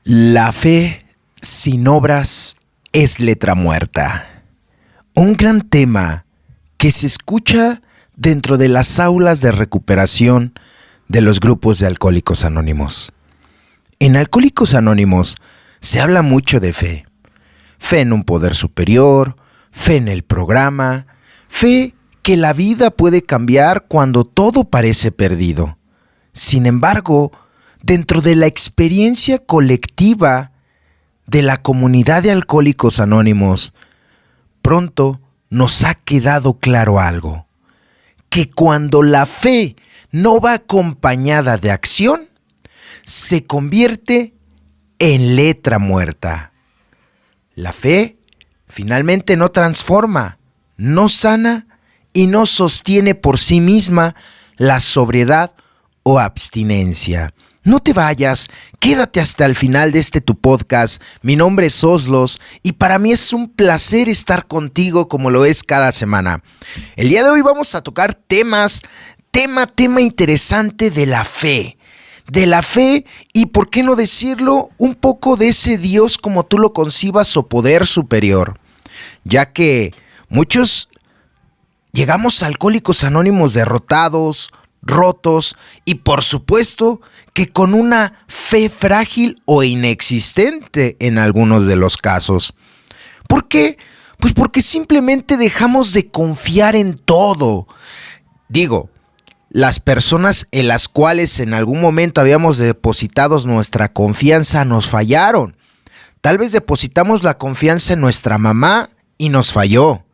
La fe sin obras es letra muerta. Un gran tema que se escucha dentro de las aulas de recuperación de los grupos de Alcohólicos Anónimos. En Alcohólicos Anónimos se habla mucho de fe. Fe en un poder superior, fe en el programa, fe que la vida puede cambiar cuando todo parece perdido. Sin embargo, dentro de la experiencia colectiva de la comunidad de Alcohólicos Anónimos, pronto nos ha quedado claro algo, que cuando la fe no va acompañada de acción, se convierte en letra muerta. La fe finalmente no transforma, no sana y no sostiene por sí misma la sobriedad o abstinencia. No te vayas, quédate hasta el final de tu podcast. Mi nombre es Oslos y para mí es un placer estar contigo como lo es cada semana. El día de hoy vamos a tocar tema interesante de la fe. De la fe y, ¿por qué no decirlo?, un poco de ese Dios como tú lo concibas o poder superior. Ya que muchos llegamos a Alcohólicos Anónimos derrotados, rotos y por supuesto que con una fe frágil o inexistente en algunos de los casos. ¿Por qué? Pues porque simplemente dejamos de confiar en todo. Digo, las personas en las cuales en algún momento habíamos depositado nuestra confianza nos fallaron. Tal vez depositamos la confianza en nuestra mamá y nos falló,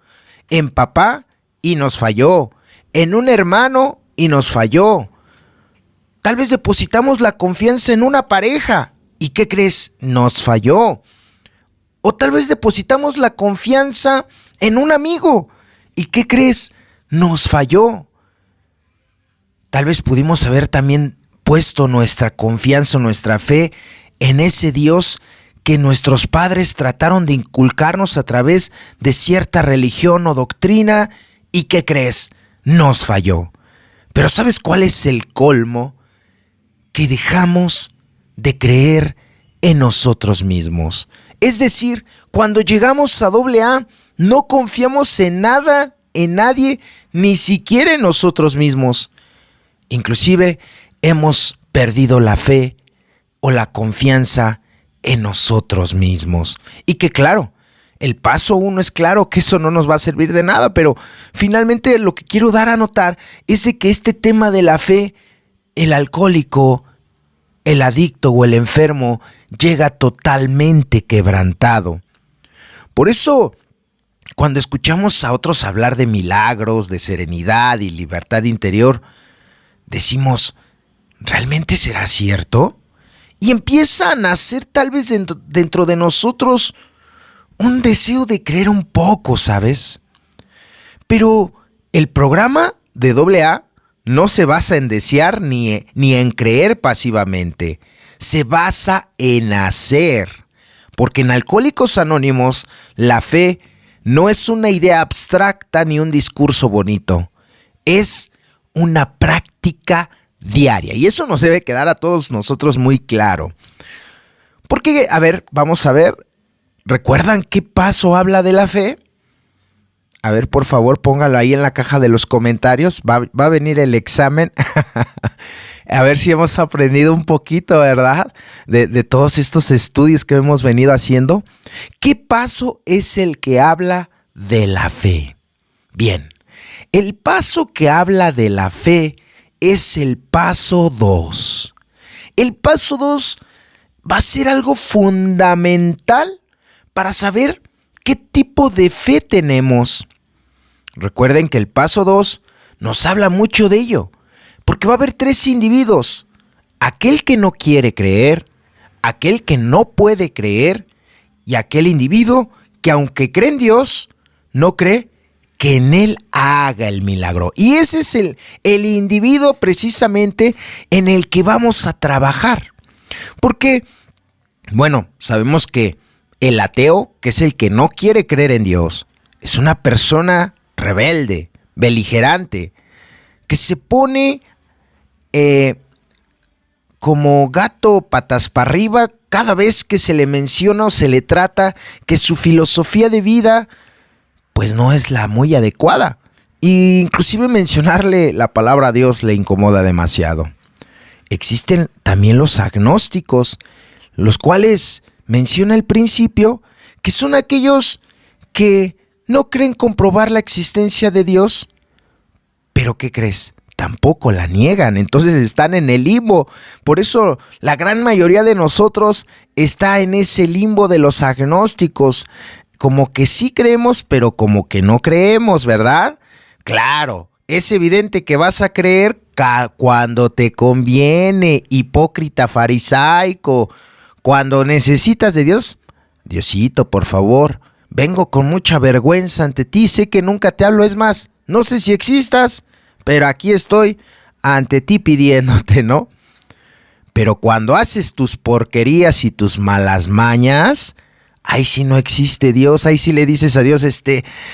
en papá y nos falló, en un hermano y nos falló. Tal vez depositamos la confianza en una pareja y ¿qué crees? Nos falló. O tal vez depositamos la confianza en un amigo y ¿qué crees? Nos falló. Tal vez pudimos haber también puesto nuestra confianza, nuestra fe en ese Dios que nuestros padres trataron de inculcarnos a través de cierta religión o doctrina y ¿qué crees? Nos falló. Pero ¿sabes cuál es el colmo? Que dejamos de creer en nosotros mismos. Es decir, cuando llegamos a AA, no confiamos en nada, en nadie, ni siquiera en nosotros mismos. Inclusive hemos perdido la fe o la confianza en nosotros mismos. Y que claro, el paso 1 es claro que eso no nos va a servir de nada, pero finalmente lo que quiero dar a notar es de que este tema de la fe, el alcohólico, el adicto o el enfermo llega totalmente quebrantado. Por eso, cuando escuchamos a otros hablar de milagros, de serenidad y libertad interior, decimos, ¿realmente será cierto? Y empieza a nacer tal vez dentro de nosotros un deseo de creer un poco, ¿sabes? Pero el programa de AA no se basa en desear ni en creer pasivamente. Se basa en hacer. Porque en Alcohólicos Anónimos, la fe no es una idea abstracta ni un discurso bonito. Es una práctica diaria. Y eso nos debe quedar a todos nosotros muy claro. Porque, a ver, vamos a ver. ¿Recuerdan qué paso habla de la fe? A ver, por favor, póngalo ahí en la caja de los comentarios. Va a venir el examen. A ver si hemos aprendido un poquito, ¿verdad? De todos estos estudios que hemos venido haciendo. ¿Qué paso es el que habla de la fe? Bien, el paso que habla de la fe es el paso 2. El paso 2 va a ser algo fundamental para saber qué tipo de fe tenemos. Recuerden que el paso 2 nos habla mucho de ello, porque va a haber 3 individuos: aquel que no quiere creer, aquel que no puede creer y aquel individuo que aunque cree en Dios, no cree que en Él haga el milagro. Y ese es el individuo precisamente en el que vamos a trabajar. Porque, bueno, sabemos que el ateo, que es el que no quiere creer en Dios, es una persona rebelde, beligerante, que se pone como gato patas para arriba cada vez que se le menciona o se le trata que su filosofía de vida pues no es la muy adecuada. E inclusive mencionarle la palabra Dios le incomoda demasiado. Existen también los agnósticos, los cuales menciona al principio que son aquellos que no creen comprobar la existencia de Dios, pero ¿qué crees? Tampoco la niegan, entonces están en el limbo. Por eso la gran mayoría de nosotros está en ese limbo de los agnósticos, como que sí creemos, pero como que no creemos, ¿verdad? Claro, es evidente que vas a creer cuando te conviene, hipócrita farisaico. Cuando necesitas de Dios, Diosito, por favor, vengo con mucha vergüenza ante ti, sé que nunca te hablo, es más, no sé si existas, pero aquí estoy ante ti pidiéndote, ¿no? Pero cuando haces tus porquerías y tus malas mañas, ahí sí no existe Dios, ahí sí le dices a Dios,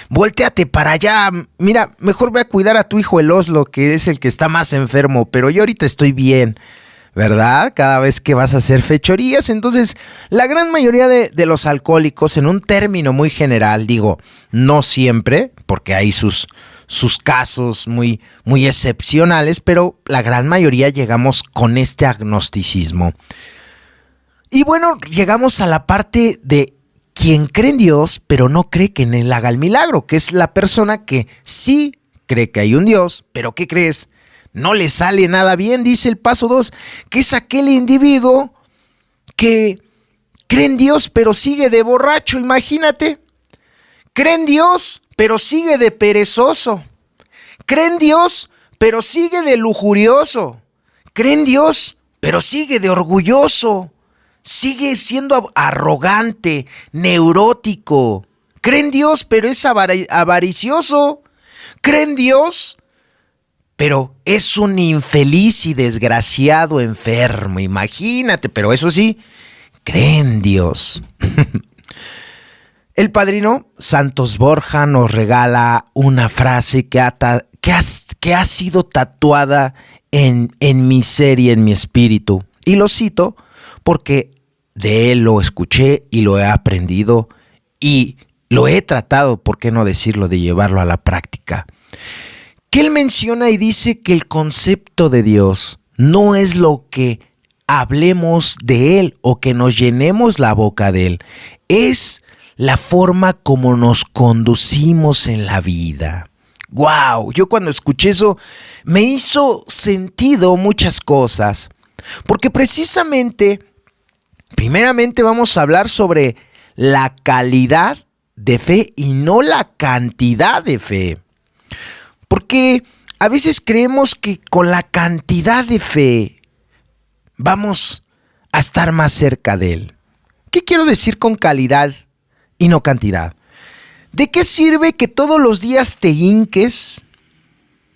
voltéate para allá, mira, mejor ve a cuidar a tu hijo el Oslo, que es el que está más enfermo, pero yo ahorita estoy bien, ¿verdad? Cada vez que vas a hacer fechorías. Entonces, la gran mayoría de los alcohólicos, en un término muy general, digo, no siempre, porque hay sus casos muy, muy excepcionales, pero la gran mayoría llegamos con este agnosticismo. Y bueno, llegamos a la parte de quien cree en Dios, pero no cree que en él haga el milagro, que es la persona que sí cree que hay un Dios, pero ¿qué crees? No le sale nada bien, dice el paso 2, que es aquel individuo que cree en Dios, pero sigue de borracho, imagínate. Cree en Dios, pero sigue de perezoso. Cree en Dios, pero sigue de lujurioso. Cree en Dios, pero sigue de orgulloso. Sigue siendo arrogante, neurótico. Cree en Dios, pero es avaricioso. Cree en Dios, pero es un infeliz y desgraciado enfermo. Imagínate, pero eso sí, cree en Dios. El padrino Santos Borja nos regala una frase que ha sido tatuada en mi ser y en mi espíritu. Y lo cito porque de él lo escuché y lo he aprendido y lo he tratado, ¿por qué no decirlo?, de llevarlo a la práctica. Que él menciona y dice que el concepto de Dios no es lo que hablemos de él o que nos llenemos la boca de él, es la forma como nos conducimos en la vida. ¡Wow! Yo cuando escuché eso me hizo sentido muchas cosas, porque precisamente, primeramente vamos a hablar sobre la calidad de fe y no la cantidad de fe. Porque a veces creemos que con la cantidad de fe vamos a estar más cerca de él. ¿Qué quiero decir con calidad y no cantidad? ¿De qué sirve que todos los días te hinques,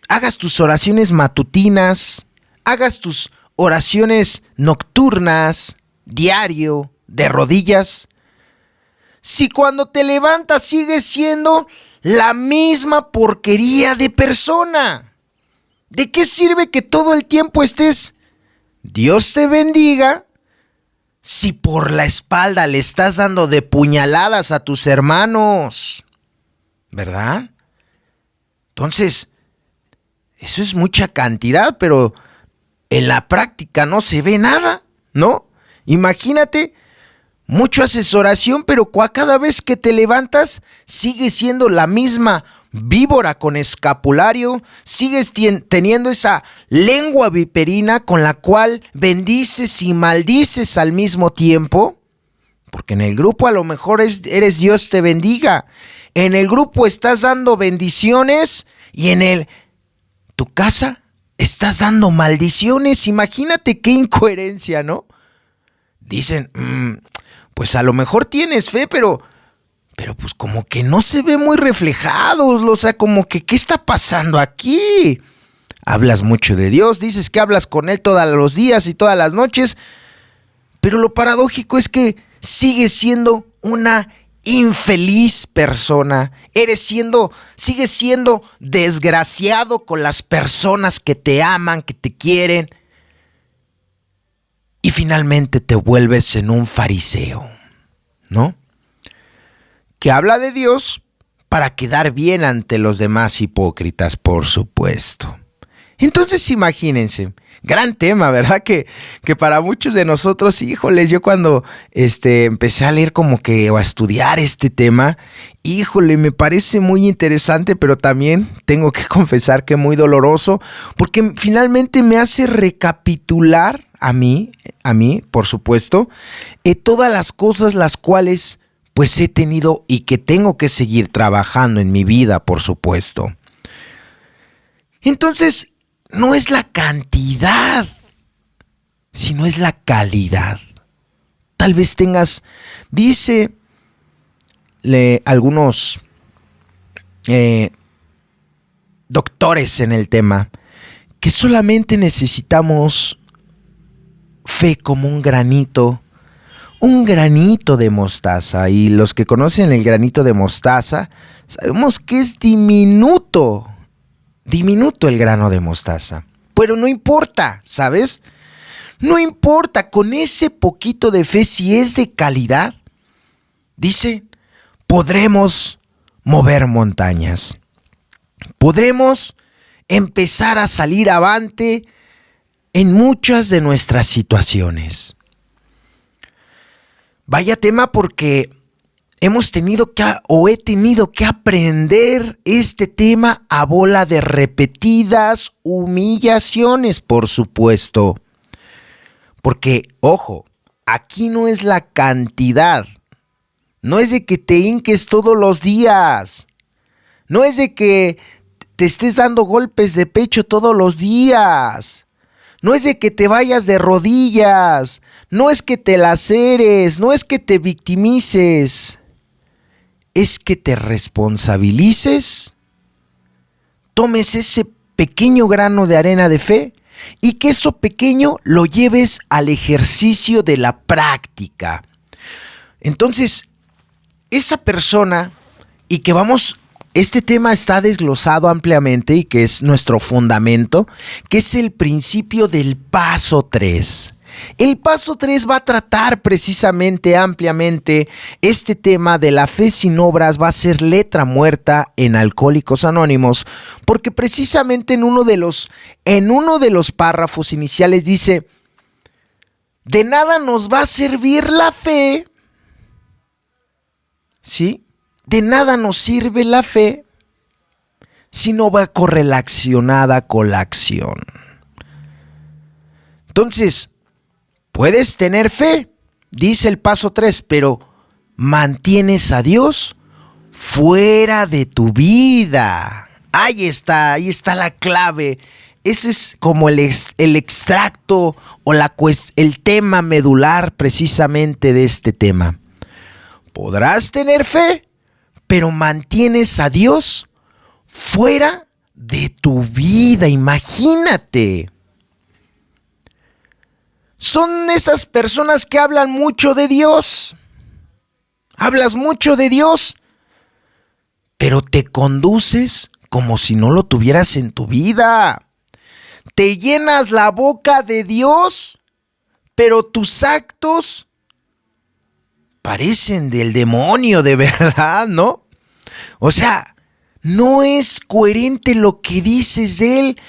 hagas tus oraciones matutinas, hagas tus oraciones nocturnas, diario, de rodillas, si cuando te levantas sigues siendo la misma porquería de persona? ¿De qué sirve que todo el tiempo estés Dios te bendiga si por la espalda le estás dando de puñaladas a tus hermanos? ¿Verdad? Entonces, eso es mucha cantidad, pero en la práctica no se ve nada, ¿no? Imagínate, mucho haces oración, pero cada vez que te levantas sigues siendo la misma víbora con escapulario, sigues teniendo esa lengua viperina con la cual bendices y maldices al mismo tiempo, porque en el grupo a lo mejor eres Dios te bendiga, en el grupo estás dando bendiciones y en tu casa estás dando maldiciones. Imagínate qué incoherencia, ¿no? Dicen, pues a lo mejor tienes fe, pero pues como que no se ve muy reflejados, o sea, como que ¿qué está pasando aquí? Hablas mucho de Dios, dices que hablas con Él todos los días y todas las noches, pero lo paradójico es que sigues siendo una infeliz persona, sigues siendo desgraciado con las personas que te aman, que te quieren. y finalmente te vuelves en un fariseo, ¿no? Que habla de Dios para quedar bien ante los demás hipócritas, por supuesto. Entonces imagínense, gran tema, ¿verdad? Que para muchos de nosotros, híjoles, yo cuando empecé a leer como que o a estudiar este tema, híjole, me parece muy interesante, pero también tengo que confesar que muy doloroso, porque finalmente me hace recapitular a mí, por supuesto, todas las cosas las cuales pues he tenido y que tengo que seguir trabajando en mi vida, por supuesto. Entonces, no es la cantidad, sino es la calidad. Tal vez tengas, dice algunos doctores en el tema, que solamente necesitamos fe como un granito de mostaza. Y los que conocen el granito de mostaza, sabemos que es diminuto el grano de mostaza. Pero no importa, ¿sabes? No importa, con ese poquito de fe, si es de calidad, dice, podremos mover montañas. Podremos empezar a salir avante en muchas de nuestras situaciones. Vaya tema, porque he tenido que aprender este tema a bola de repetidas humillaciones, por supuesto. Porque, ojo, aquí no es la cantidad. No es de que te hinques todos los días. No es de que te estés dando golpes de pecho todos los días. No es de que te vayas de rodillas. No es que te laceres. No es que te victimices. Es que te responsabilices, tomes ese pequeño grano de arena de fe y que eso pequeño lo lleves al ejercicio de la práctica. Entonces, esa persona, y que este tema está desglosado ampliamente y que es nuestro fundamento, que es el principio del paso 3. El paso 3 va a tratar precisamente ampliamente este tema de la fe sin obras. Va a ser letra muerta en Alcohólicos Anónimos, porque precisamente en uno de los párrafos iniciales dice: de nada nos va a servir la fe, ¿sí? De nada nos sirve la fe si no va correlacionada con la acción. Entonces, puedes tener fe, dice el paso 3, pero mantienes a Dios fuera de tu vida. Ahí está la clave. Ese es como el extracto o el tema medular precisamente de este tema. Podrás tener fe, pero mantienes a Dios fuera de tu vida. Imagínate. Son esas personas que hablan mucho de Dios. Hablas mucho de Dios, pero te conduces como si no lo tuvieras en tu vida. Te llenas la boca de Dios, pero tus actos parecen del demonio, de verdad, ¿no? O sea, no es coherente lo que dices de Él,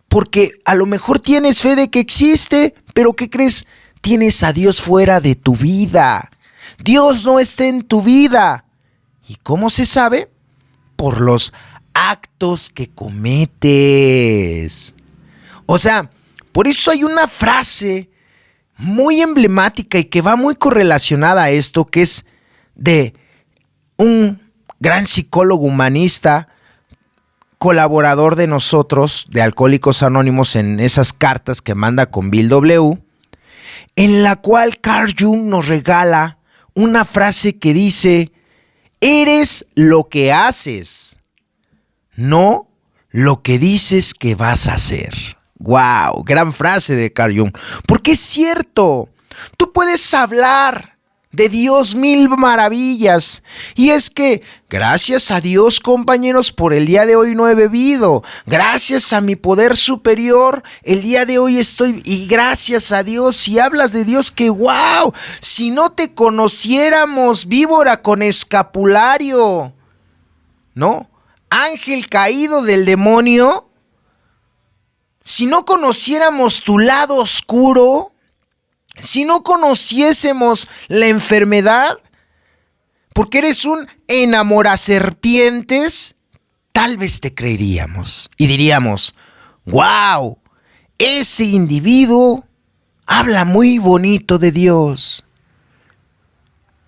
porque a lo mejor tienes fe de que existe, pero ¿qué crees? Tienes a Dios fuera de tu vida. Dios no está en tu vida. ¿Y cómo se sabe? Por los actos que cometes. O sea, por eso hay una frase muy emblemática y que va muy correlacionada a esto, que es de un gran psicólogo humanista, colaborador de nosotros, de Alcohólicos Anónimos, en esas cartas que manda con Bill W., en la cual Carl Jung nos regala una frase que dice: eres lo que haces, no lo que dices que vas a hacer. ¡Wow! Gran frase de Carl Jung. Porque es cierto, tú puedes hablar de Dios mil maravillas. Y es que gracias a Dios, compañeros, por el día de hoy no he bebido. Gracias a mi poder superior, el día de hoy estoy. Y gracias a Dios, si hablas de Dios, que wow, si no te conociéramos, víbora con escapulario, ¿no? Ángel caído del demonio, si no conociéramos tu lado oscuro, si no conociésemos la enfermedad, porque eres un enamoraserpientes, tal vez te creeríamos y diríamos, wow, ese individuo habla muy bonito de Dios,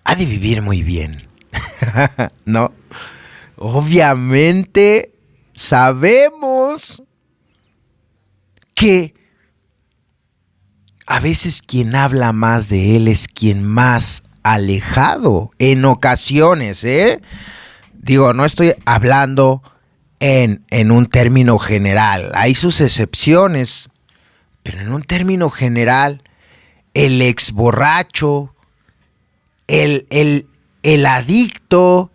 ha de vivir muy bien. No, obviamente sabemos que a veces quien habla más de él es quien más alejado, en ocasiones, Digo, no estoy hablando en un término general, hay sus excepciones, pero en un término general, el ex borracho, el adicto,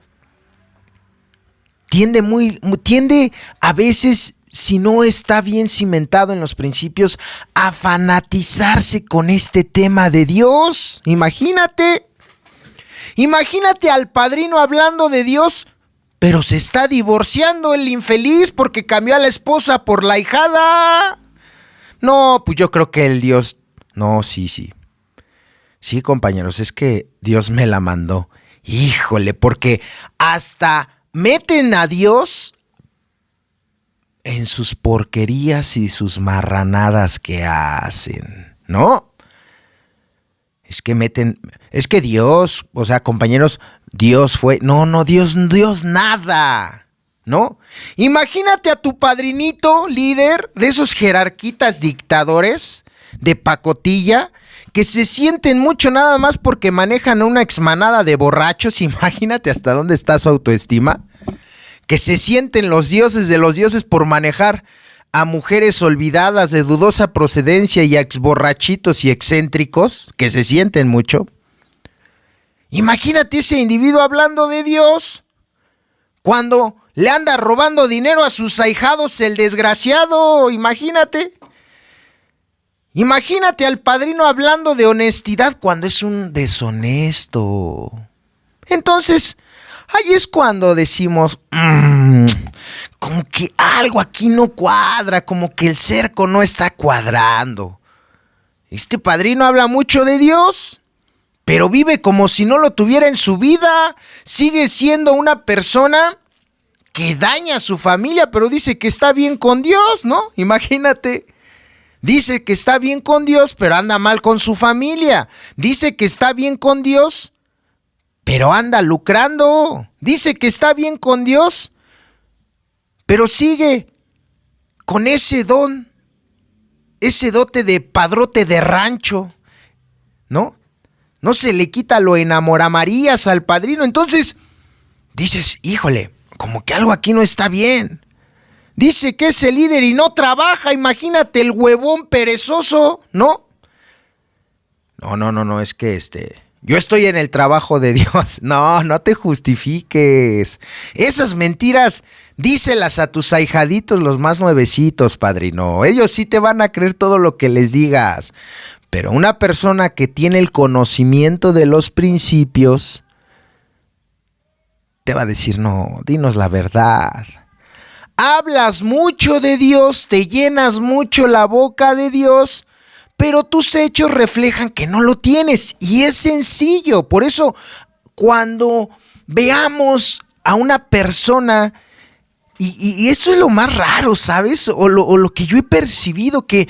tiende a veces, si no está bien cimentado en los principios, a fanatizarse con este tema de Dios. Imagínate al padrino hablando de Dios, pero se está divorciando el infeliz porque cambió a la esposa por la ahijada. No, pues yo creo que el Dios... No, sí, compañeros, es que Dios me la mandó. Híjole, porque hasta meten a Dios en sus porquerías y sus marranadas que hacen, ¿no? Es que Dios, o sea, compañeros, Dios fue, Dios nada, ¿no? Imagínate a tu padrinito líder de esos jerarquitas dictadores de pacotilla que se sienten mucho nada más porque manejan una exmanada de borrachos. Imagínate hasta dónde está su autoestima. Que se sienten los dioses de los dioses por manejar a mujeres olvidadas de dudosa procedencia y a exborrachitos y excéntricos, que se sienten mucho. Imagínate ese individuo hablando de Dios cuando le anda robando dinero a sus ahijados el desgraciado. Imagínate al padrino hablando de honestidad cuando es un deshonesto. Entonces, ahí es cuando decimos, como que algo aquí no cuadra, como que el cerco no está cuadrando. Este padrino habla mucho de Dios, pero vive como si no lo tuviera en su vida. Sigue siendo una persona que daña a su familia, pero dice que está bien con Dios, ¿no? Imagínate. Dice que está bien con Dios, pero anda mal con su familia. Dice que está bien con Dios, pero anda lucrando. Dice que está bien con Dios, pero sigue con ese don, ese dote de padrote de rancho, ¿no? No se le quita lo enamoramarías al padrino. Entonces dices, híjole, como que algo aquí no está bien. Dice que es el líder y no trabaja. Imagínate el huevón perezoso, ¿no? No, es que yo estoy en el trabajo de Dios. No te justifiques. Esas mentiras, díselas a tus ahijaditos, los más nuevecitos, padrino. Ellos sí te van a creer todo lo que les digas. Pero una persona que tiene el conocimiento de los principios, te va a decir, no, dinos la verdad. Hablas mucho de Dios, te llenas mucho la boca de Dios, pero tus hechos reflejan que no lo tienes. Y es sencillo. Por eso, cuando veamos a una persona, y esto es lo más raro, ¿sabes? O lo que yo he percibido, que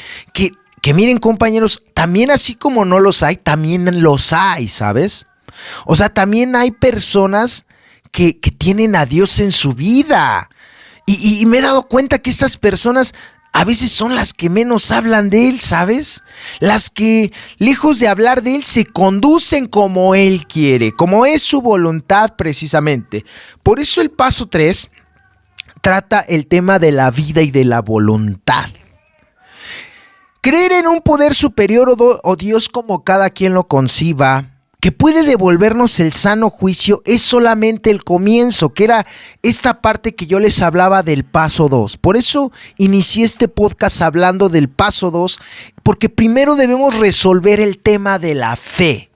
miren, compañeros, también así como no los hay, también los hay, ¿sabes? O sea, también hay personas que tienen a Dios en su vida. Y me he dado cuenta que estas personas a veces son las que menos hablan de Él, ¿sabes? Las que, lejos de hablar de Él, se conducen como Él quiere, como es su voluntad precisamente. Por eso el paso 3 trata el tema de la vida y de la voluntad. Creer en un poder superior o Dios como cada quien lo conciba. que puede devolvernos el sano juicio es solamente el comienzo, que era esta parte que yo les hablaba del paso 2. Por eso inicié este podcast hablando del paso 2, porque primero debemos resolver el tema de la fe.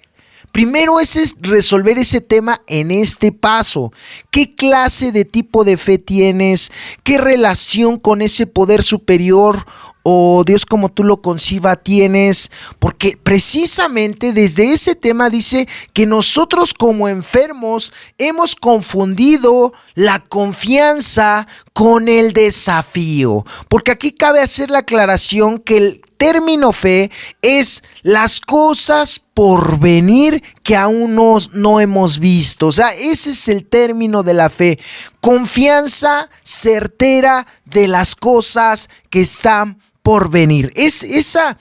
Primero es resolver ese tema en este paso. ¿Qué clase de tipo de fe tienes? ¿Qué relación con ese poder superior o Dios como tú lo concibas tienes? Porque precisamente desde ese tema dice que nosotros como enfermos hemos confundido la confianza con el desafío. Porque aquí cabe hacer la aclaración que el término fe es las cosas por venir que aún no hemos visto. O sea, ese es el término de la fe. Confianza certera de las cosas que están por venir. Esa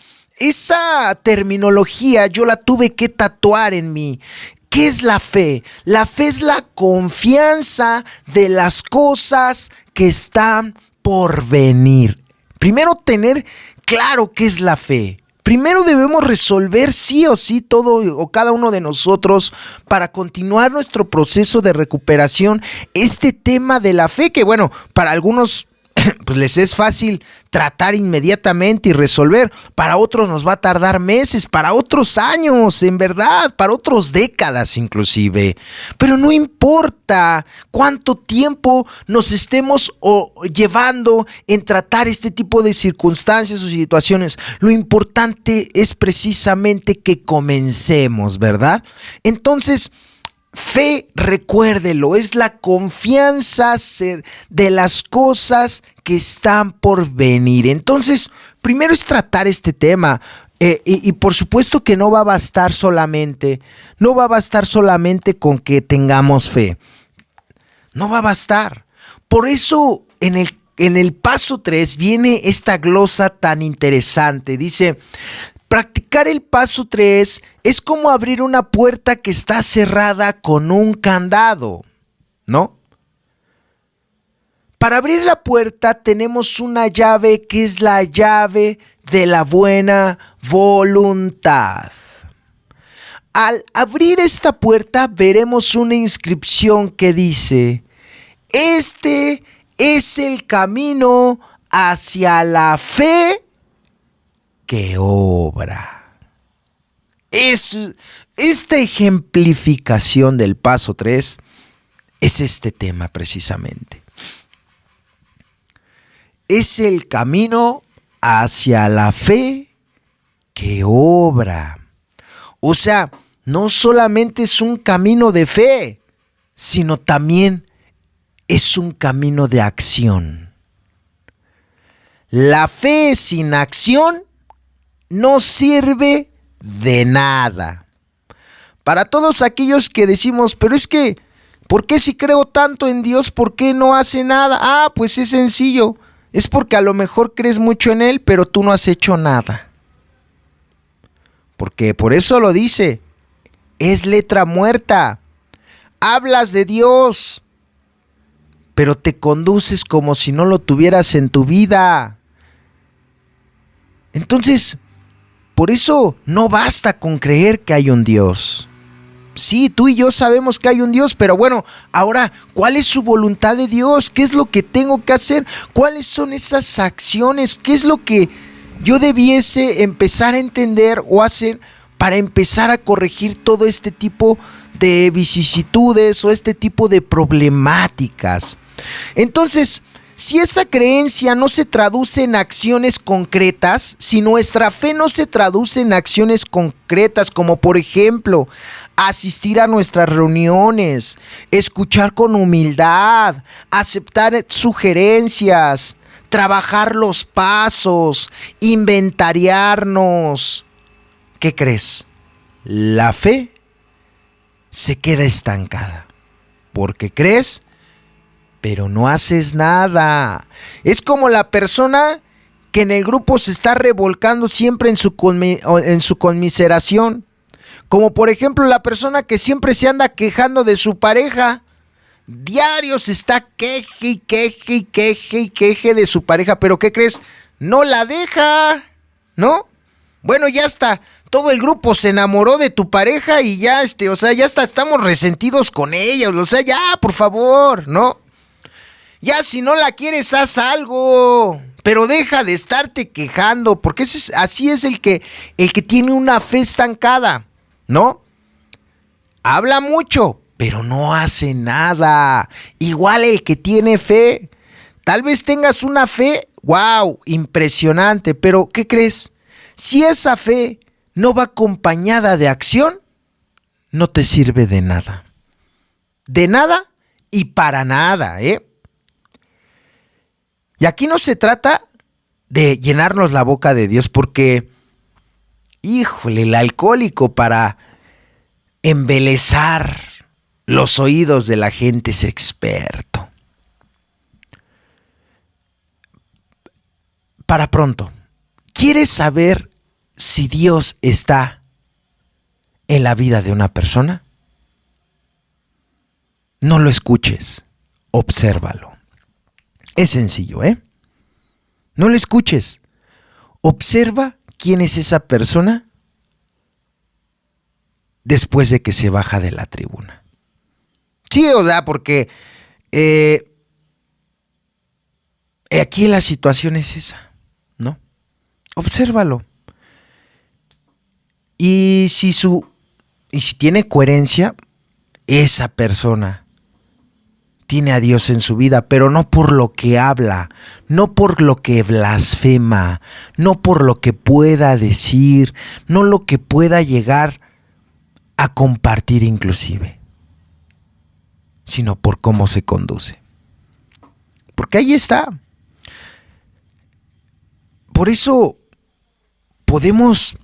terminología yo la tuve que tatuar en mí. ¿Qué es la fe? La fe es la confianza de las cosas que están por venir. Primero tener claro qué es la fe. Primero debemos resolver sí o sí todo o cada uno de nosotros para continuar nuestro proceso de recuperación este tema de la fe que bueno, para algunos pues les es fácil tratar inmediatamente y resolver. Para otros nos va a tardar meses, para otros años, en verdad, para otros décadas inclusive. Pero no importa cuánto tiempo nos estemos llevando en tratar este tipo de circunstancias o situaciones. Lo importante es precisamente que comencemos, ¿verdad? Entonces, fe, recuérdelo, es la confianza de las cosas que están por venir. Entonces, primero es tratar este tema. Y por supuesto que no va a bastar solamente con que tengamos fe. No va a bastar. Por eso en el paso 3 viene esta glosa tan interesante. Dice: practicar el paso 3 es como abrir una puerta que está cerrada con un candado, ¿no? Para abrir la puerta tenemos una llave que es la llave de la buena voluntad. Al abrir esta puerta veremos una inscripción que dice: este es el camino hacia la fe que obra. Esta ejemplificación del paso 3 es este tema precisamente. Es el camino hacia la fe que obra. O sea, no solamente es un camino de fe, sino también es un camino de acción. La fe sin acción no sirve de nada. Para todos aquellos que decimos, pero es que, ¿por qué si creo tanto en Dios, por qué no hace nada? Ah, pues es sencillo. Es porque a lo mejor crees mucho en Él, pero tú no has hecho nada. Porque por eso lo dice, es letra muerta. Hablas de Dios, pero te conduces como si no lo tuvieras en tu vida. Entonces, por eso no basta con creer que hay un Dios. Sí, tú y yo sabemos que hay un Dios, pero bueno, ahora, ¿cuál es su voluntad de Dios? ¿Qué es lo que tengo que hacer? ¿Cuáles son esas acciones? ¿Qué es lo que yo debiese empezar a entender o hacer para empezar a corregir todo este tipo de vicisitudes o este tipo de problemáticas? Entonces, si esa creencia no se traduce en acciones concretas, si nuestra fe no se traduce en acciones concretas, como por ejemplo, asistir a nuestras reuniones, escuchar con humildad, aceptar sugerencias, trabajar los pasos, inventariarnos, ¿qué crees? La fe se queda estancada, porque crees, pero no haces nada. Es como la persona que en el grupo se está revolcando siempre en su conmiseración. Como por ejemplo la persona que siempre se anda quejando de su pareja. Diario se está queje de su pareja. ¿Pero qué crees? No la deja, ¿no? Bueno, ya está. todo el grupo se enamoró de tu pareja y ya, o sea, ya hasta estamos resentidos con ellos, o sea, ya, por favor, ¿no? Ya, si no la quieres, haz algo, pero deja de estarte quejando, porque así es el que tiene una fe estancada, ¿no? Habla mucho, pero no hace nada. Igual el que tiene fe, tal vez tengas una fe, wow, impresionante, pero ¿qué crees? Si esa fe no va acompañada de acción, no te sirve de nada. De nada y para nada, ¿eh? Y aquí no se trata de llenarnos la boca de Dios, porque, híjole, el alcohólico para embelezar los oídos de la gente es experto. Para pronto, ¿quieres saber si Dios está en la vida de una persona? No lo escuches, obsérvalo. Es sencillo, ¿eh? No lo escuches. Observa quién es esa persona después de que se baja de la tribuna. Sí, o sea, porque aquí la situación es esa, ¿no? Obsérvalo. Y si tiene coherencia, esa persona tiene a Dios en su vida, pero no por lo que habla, no por lo que blasfema, no por lo que pueda decir, no lo que pueda llegar a compartir inclusive, sino por cómo se conduce. Porque ahí está. Por eso podemos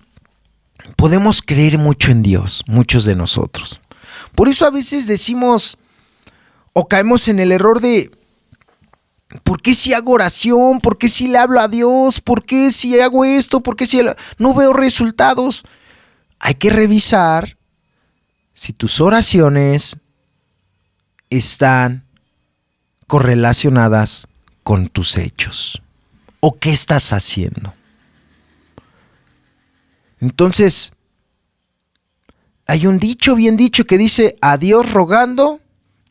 creer mucho en Dios, muchos de nosotros. Por eso a veces decimos o caemos en el error de ¿por qué si hago oración? ¿Por qué si le hablo a Dios? ¿Por qué si hago esto? ¿Por qué si no veo resultados? Hay que revisar si tus oraciones están correlacionadas con tus hechos o qué estás haciendo. Entonces, hay un dicho bien dicho que dice: a Dios rogando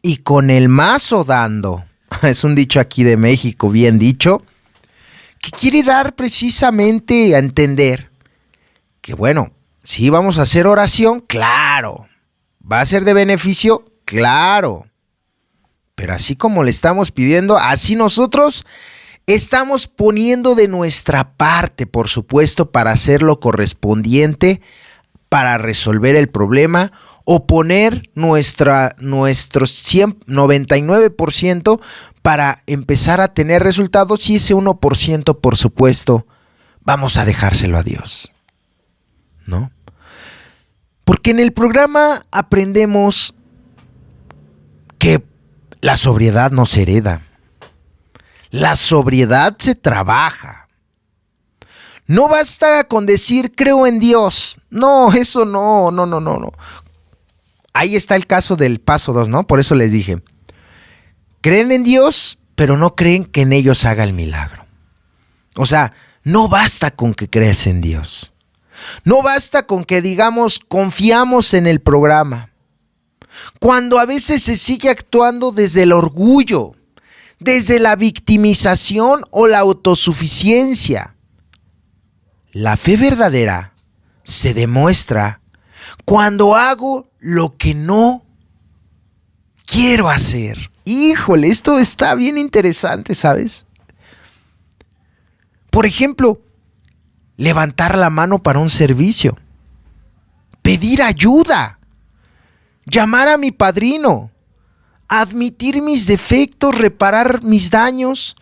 y con el mazo dando. Es un dicho aquí de México, bien dicho, que quiere dar precisamente a entender que, bueno, sí vamos a hacer oración, claro. ¿Va a ser de beneficio? Claro. Pero así como le estamos pidiendo, así nosotros estamos poniendo de nuestra parte, por supuesto, para hacer lo correspondiente, para resolver el problema o poner nuestro 99% para empezar a tener resultados, y ese 1%, por supuesto, vamos a dejárselo a Dios, ¿no? Porque en el programa aprendemos que la sobriedad no se hereda. La sobriedad se trabaja. No basta con decir creo en Dios. No, eso no. Ahí está el caso del paso 2, ¿no? Por eso les dije, creen en Dios, pero no creen que en ellos haga el milagro. O sea, no basta con que creas en Dios. No basta con que digamos confiamos en el programa. Cuando a veces se sigue actuando desde el orgullo, desde la victimización o la autosuficiencia. La fe verdadera se demuestra cuando hago lo que no quiero hacer. Híjole, esto está bien interesante, ¿sabes? Por ejemplo, levantar la mano para un servicio, pedir ayuda, llamar a mi padrino, admitir mis defectos, reparar mis daños,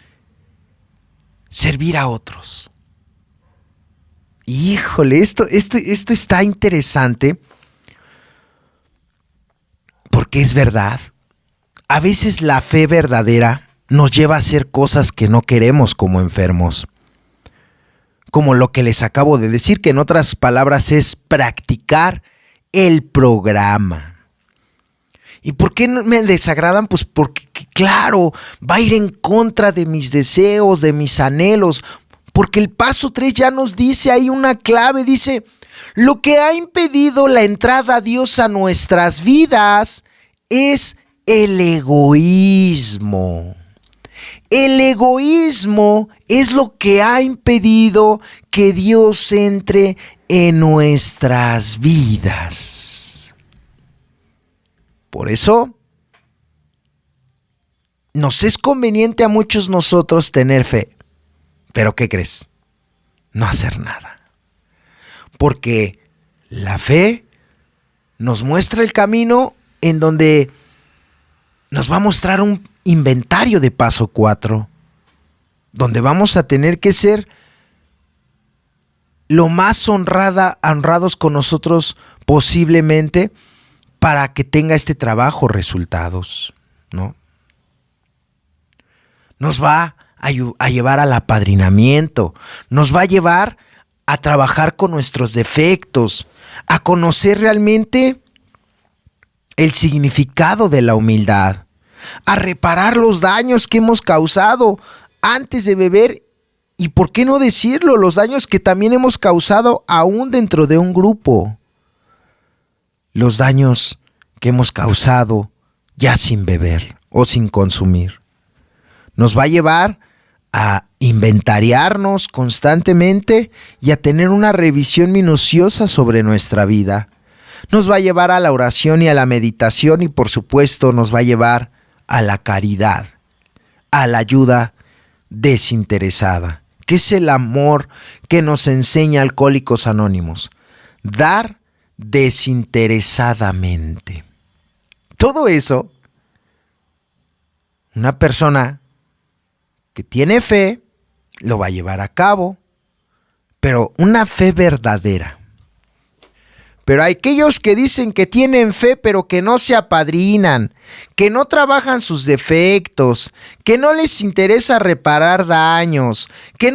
servir a otros. Híjole, esto está interesante, porque es verdad. A veces la fe verdadera nos lleva a hacer cosas que no queremos como enfermos. Como lo que les acabo de decir, que en otras palabras es practicar el programa. ¿Y por qué me desagradan? Pues porque, claro, va a ir en contra de mis deseos, de mis anhelos. Porque el paso 3 ya nos dice, hay una clave, dice, Lo que ha impedido la entrada a Dios a nuestras vidas es el egoísmo. El egoísmo es lo que ha impedido que Dios entre en nuestras vidas. Por eso, nos es conveniente a muchos nosotros tener fe. Pero ¿qué crees? No hacer nada. Porque la fe nos muestra el camino en donde nos va a mostrar un inventario de paso 4, donde vamos a tener que ser lo más honrados con nosotros posiblemente para que tenga este trabajo resultados, ¿no? Nos va a llevar al apadrinamiento, nos va a llevar a trabajar con nuestros defectos, a conocer realmente el significado de la humildad, a reparar los daños que hemos causado antes de beber y, ¿por qué no decirlo?, los daños que también hemos causado aún dentro de un grupo. Los daños que hemos causado ya sin beber o sin consumir. Nos va a llevar a inventariarnos constantemente y a tener una revisión minuciosa sobre nuestra vida. Nos va a llevar a la oración y a la meditación y, por supuesto, nos va a llevar a la caridad, a la ayuda desinteresada, que es el amor que nos enseña Alcohólicos Anónimos. Dar desinteresadamente. Todo eso, una persona que tiene fe lo va a llevar a cabo, pero una fe verdadera. Pero hay aquellos que dicen que tienen fe, pero que no se apadrinan, que no trabajan sus defectos, que no les interesa reparar daños, que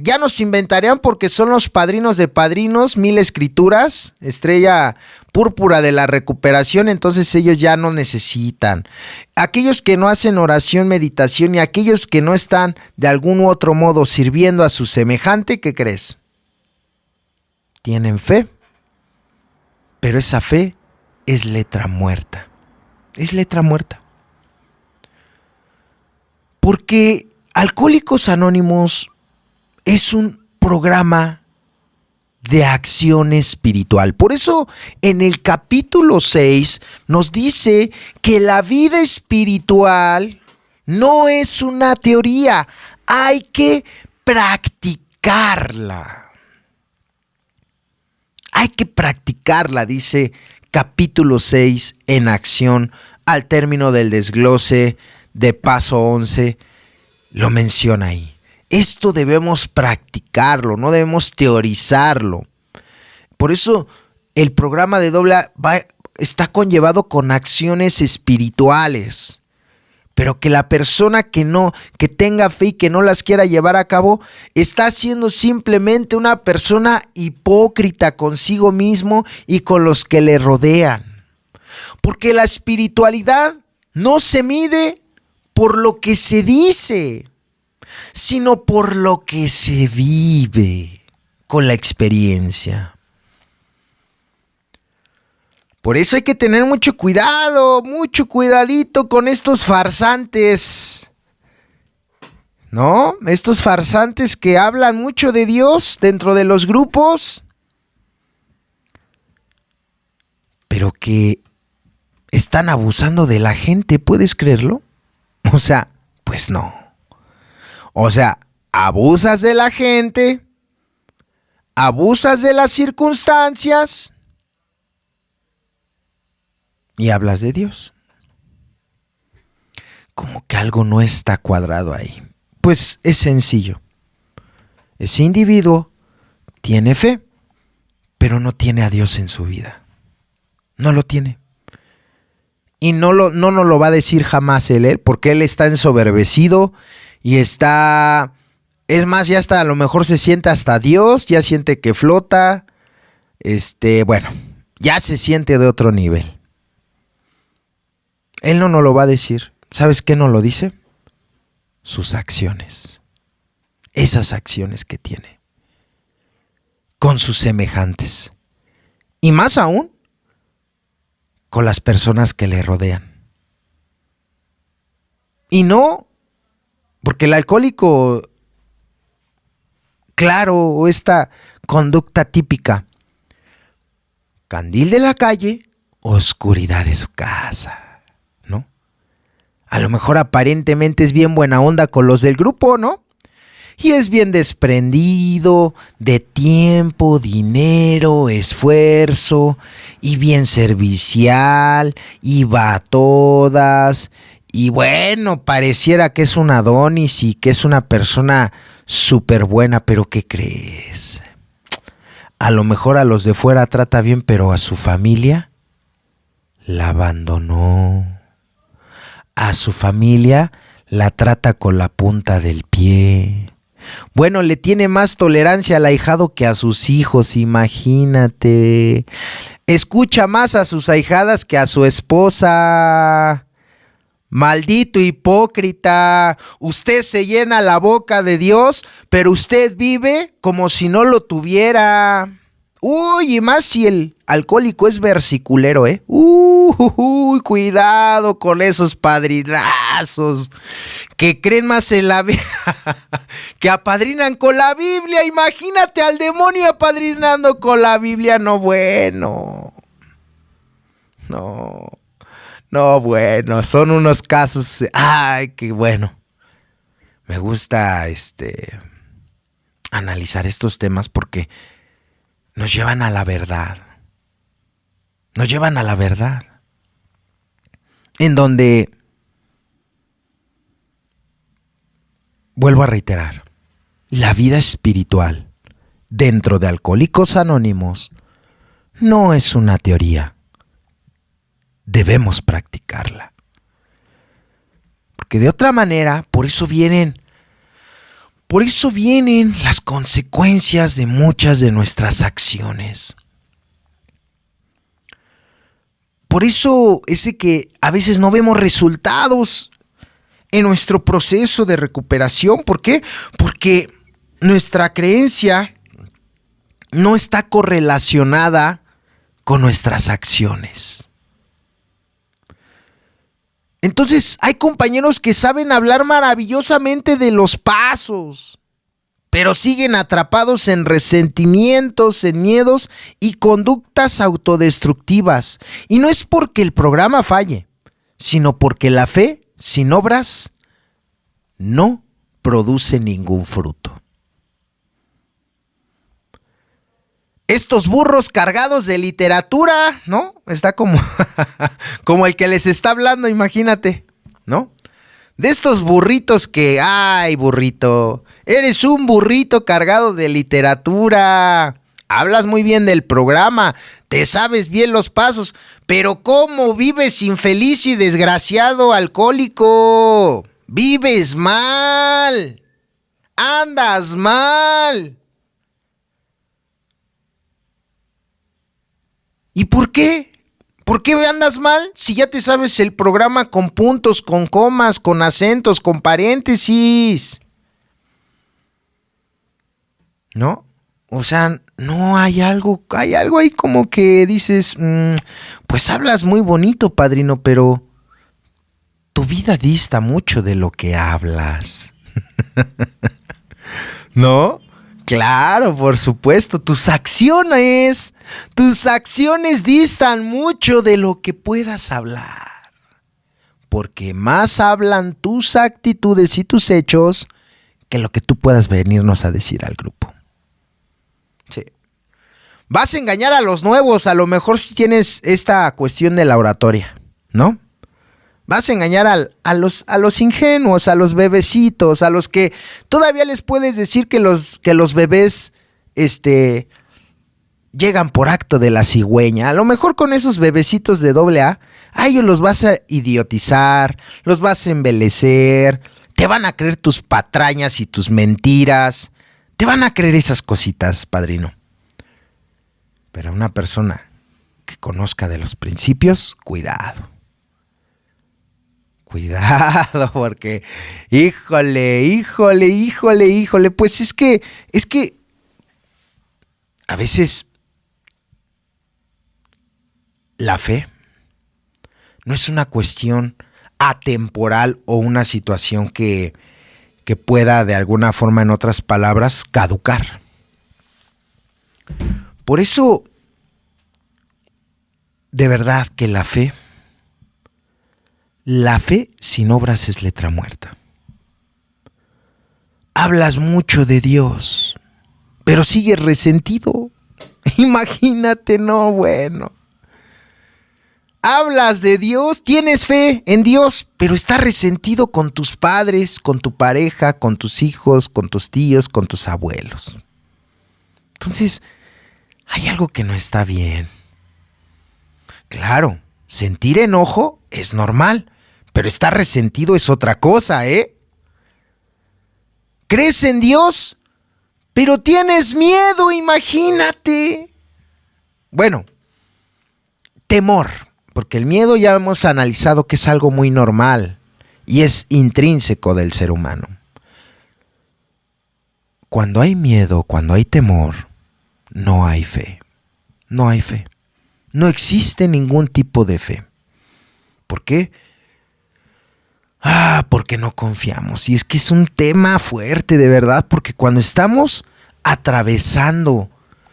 ya nos inventarían porque son los padrinos de padrinos, 1000 escrituras, estrella púrpura de la recuperación, entonces ellos ya no necesitan. Aquellos que no hacen oración, meditación y aquellos que no están de algún u otro modo sirviendo a su semejante, ¿qué crees? Tienen fe. Pero esa fe es letra muerta. Es letra muerta. Porque Alcohólicos Anónimos es un programa de acción espiritual. Por eso en el capítulo 6 nos dice que la vida espiritual no es una teoría, hay que practicarla. Hay que practicarla, dice capítulo 6 en acción, al término del desglose de paso 11, lo menciona ahí. Esto debemos practicarlo, no debemos teorizarlo. Por eso el programa de doble A está conllevado con acciones espirituales. Pero que la persona que tenga fe y que no las quiera llevar a cabo, está siendo simplemente una persona hipócrita consigo mismo y con los que le rodean. Porque la espiritualidad no se mide por lo que se dice, sino por lo que se vive con la experiencia. Por eso hay que tener mucho cuidado, mucho cuidadito con estos farsantes, ¿no? Estos farsantes que hablan mucho de Dios dentro de los grupos, pero que están abusando de la gente, ¿puedes creerlo? O sea, pues no. O sea, abusas de la gente, abusas de las circunstancias y hablas de Dios. Como que algo no está cuadrado ahí. Pues es sencillo. Ese individuo tiene fe, pero no tiene a Dios en su vida. No lo tiene. Y no nos lo va a decir jamás él, porque él está ensoberbecido y está... Es más, ya hasta a lo mejor se siente hasta Dios, ya siente que flota. Bueno, ya se siente de otro nivel. Él no nos lo va a decir. ¿Sabes qué nos lo dice? Sus acciones. Esas acciones que tiene con sus semejantes. Y más aún con las personas que le rodean. Y no, porque el alcohólico, claro, esta conducta típica, candil de la calle, oscuridad de su casa, ¿no? A lo mejor aparentemente es bien buena onda con los del grupo, ¿no? Y es bien desprendido de tiempo, dinero, esfuerzo, y bien servicial, y va a todas, y bueno, pareciera que es un Adonis y que es una persona súper buena, pero ¿qué crees? A lo mejor a los de fuera trata bien, pero a su familia la abandonó. A su familia la trata con la punta del pie. Bueno, le tiene más tolerancia al ahijado que a sus hijos, imagínate. Escucha más a sus ahijadas que a su esposa. Maldito hipócrita. Usted se llena la boca de Dios, pero usted vive como si no lo tuviera. Uy, y más si el alcohólico es versiculero, ¿eh? Cuidado con esos padrinazos que creen más en la Biblia, que apadrinan con la Biblia. Imagínate al demonio apadrinando con la Biblia. No, bueno. No, bueno. Son unos casos. Ay, qué bueno. Me gusta analizar estos temas porque nos llevan a la verdad. Nos llevan a la verdad. En donde, vuelvo a reiterar, la vida espiritual dentro de Alcohólicos Anónimos no es una teoría. Debemos practicarla. Porque de otra manera, por eso vienen las consecuencias de muchas de nuestras acciones. Por eso es que a veces no vemos resultados en nuestro proceso de recuperación. ¿Por qué? Porque nuestra creencia no está correlacionada con nuestras acciones. Entonces hay compañeros que saben hablar maravillosamente de los pasos, pero siguen atrapados en resentimientos, en miedos y conductas autodestructivas. Y no es porque el programa falle, sino porque la fe sin obras no produce ningún fruto. Estos burros cargados de literatura, ¿no? Está como, como el que les está hablando, imagínate, ¿no? De estos burritos que, ay, burrito, eres un burrito cargado de literatura. Hablas muy bien del programa, te sabes bien los pasos, pero ¿cómo vives infeliz y desgraciado alcohólico? Vives mal, andas mal. ¿Y por qué? ¿Por qué andas mal si ya te sabes el programa con puntos, con comas, con acentos, con paréntesis? ¿No? O sea, no hay algo ahí como que dices, pues hablas muy bonito, padrino, pero tu vida dista mucho de lo que hablas. ¿No? Claro, por supuesto, tus acciones distan mucho de lo que puedas hablar. Porque más hablan tus actitudes y tus hechos que lo que tú puedas venirnos a decir al grupo. Sí. Vas a engañar a los nuevos, a lo mejor si tienes esta cuestión de la oratoria, ¿no? Vas a engañar a los ingenuos, a los bebecitos, a los que todavía les puedes decir que los bebés llegan por acto de la cigüeña. A lo mejor con esos bebecitos de AA, a ellos los vas a idiotizar, los vas a embelecer, te van a creer tus patrañas y tus mentiras, te van a creer esas cositas, padrino. Pero a una persona que conozca de los principios, cuidado. Cuidado, porque híjole, pues es que a veces La fe no es una cuestión atemporal o una situación que pueda de alguna forma, en otras palabras, caducar. Por eso, de verdad que la fe sin obras es letra muerta. Hablas mucho de Dios, pero sigues resentido. Imagínate, no, bueno. Hablas de Dios, tienes fe en Dios, pero estás resentido con tus padres, con tu pareja, con tus hijos, con tus tíos, con tus abuelos. Entonces, hay algo que no está bien. Claro, sentir enojo es normal, pero estar resentido es otra cosa, ¿eh? ¿Crees en Dios? Pero tienes miedo, imagínate. Bueno, temor, porque el miedo ya hemos analizado que es algo muy normal y es intrínseco del ser humano. Cuando hay miedo, cuando hay temor, no hay fe. No hay fe. No existe ningún tipo de fe. ¿Por qué? Porque no confiamos. Y es que es un tema fuerte, de verdad, porque cuando estamos atravesando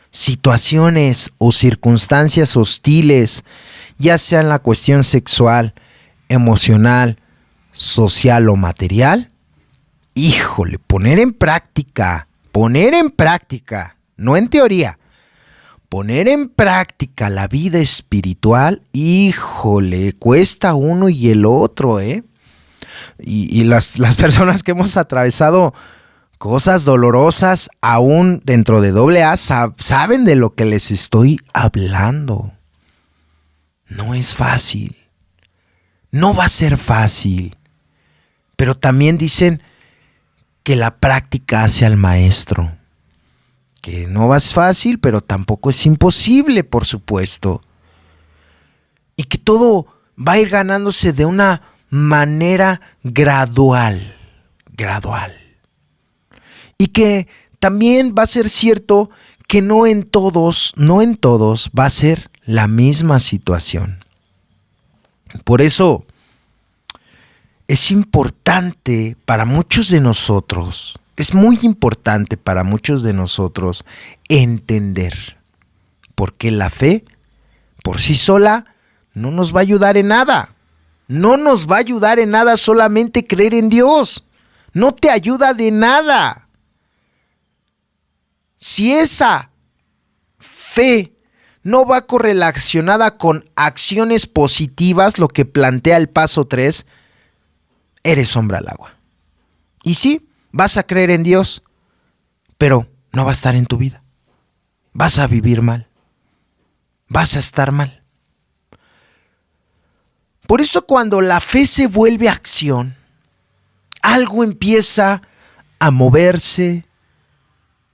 situaciones o circunstancias hostiles, ya sea en la cuestión sexual, emocional, social o material, híjole, poner en práctica, no en teoría, poner en práctica la vida espiritual, híjole, cuesta uno y el otro, ¿eh? Y las personas que hemos atravesado cosas dolorosas, aún dentro de AA, saben de lo que les estoy hablando. No es fácil. No va a ser fácil. Pero también dicen que la práctica hace al maestro. Que no va a ser fácil, pero tampoco es imposible, por supuesto. Y que todo va a ir ganándose de una manera gradual. Y que también va a ser cierto que no en todos va a ser la misma situación. Por eso es importante para muchos de nosotros, es muy importante para muchos de nosotros entender por qué la fe por sí sola no nos va a ayudar en nada. No nos va a ayudar en nada solamente creer en Dios. No te ayuda de nada. Si esa fe no va correlacionada con acciones positivas, lo que plantea el paso 3, eres sombra al agua. Y sí, vas a creer en Dios, pero no va a estar en tu vida. Vas a vivir mal. Vas a estar mal. Por eso cuando la fe se vuelve acción, algo empieza a moverse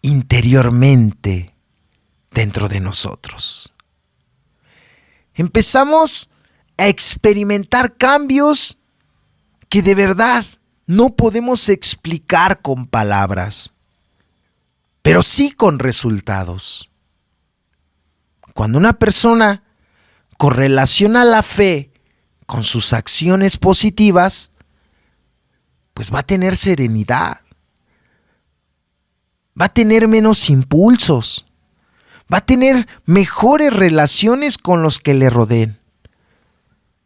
interiormente dentro de nosotros. Empezamos a experimentar cambios que de verdad no podemos explicar con palabras, pero sí con resultados. Cuando una persona correlaciona la fe con sus acciones positivas, pues va a tener serenidad, va a tener menos impulsos, va a tener mejores relaciones con los que le rodeen,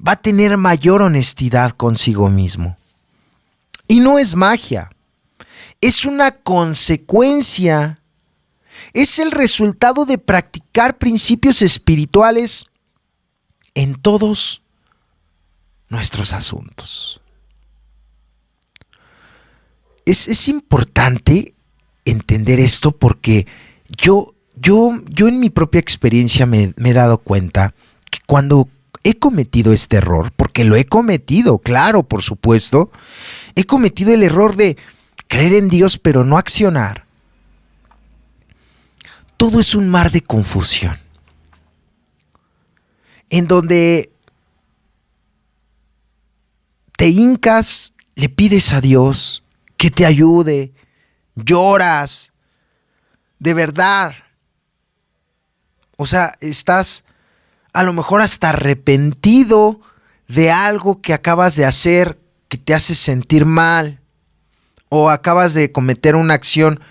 va a tener mayor honestidad consigo mismo. Y no es magia, es una consecuencia, es el resultado de practicar principios espirituales en todos nuestros asuntos. Es importante entender esto porque yo en mi propia experiencia me he dado cuenta que cuando he cometido este error, porque lo he cometido, claro, por supuesto, he cometido el error de creer en Dios pero no accionar. Todo es un mar de confusión, en donde te hincas, le pides a Dios que te ayude, lloras, de verdad. O sea, estás a lo mejor hasta arrepentido de algo que acabas de hacer que te hace sentir mal, o acabas de cometer una acción,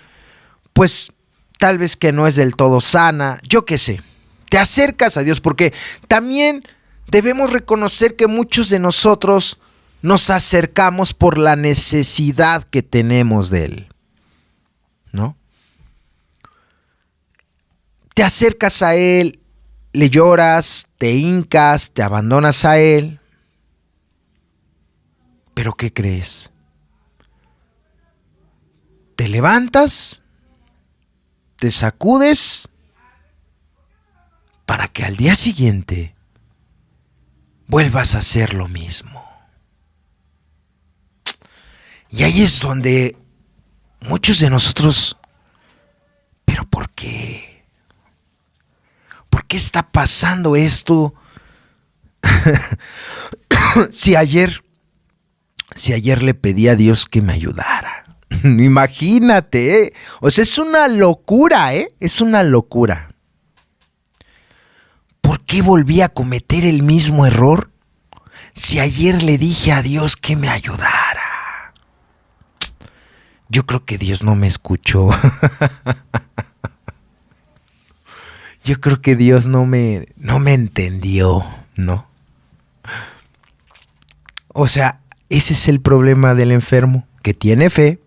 pues tal vez que no es del todo sana, yo qué sé. Te acercas a Dios porque también debemos reconocer que muchos de nosotros nos acercamos por la necesidad que tenemos de Él, ¿no? Te acercas a Él, le lloras, te hincas, te abandonas a Él. ¿Pero qué crees? Te levantas, te sacudes, para que al día siguiente vuelvas a hacer lo mismo. Y ahí es donde muchos de nosotros, ¿pero por qué? ¿Por qué está pasando esto? Si ayer le pedí a Dios que me ayudara. Imagínate, ¿eh? O sea, es una locura, ¿eh? Es una locura. ¿Por qué volví a cometer el mismo error si ayer le dije a Dios que me ayudara? Yo creo que Dios no me escuchó. Yo creo que Dios no me entendió, ¿no? O sea, ese es el problema del enfermo, que tiene fe,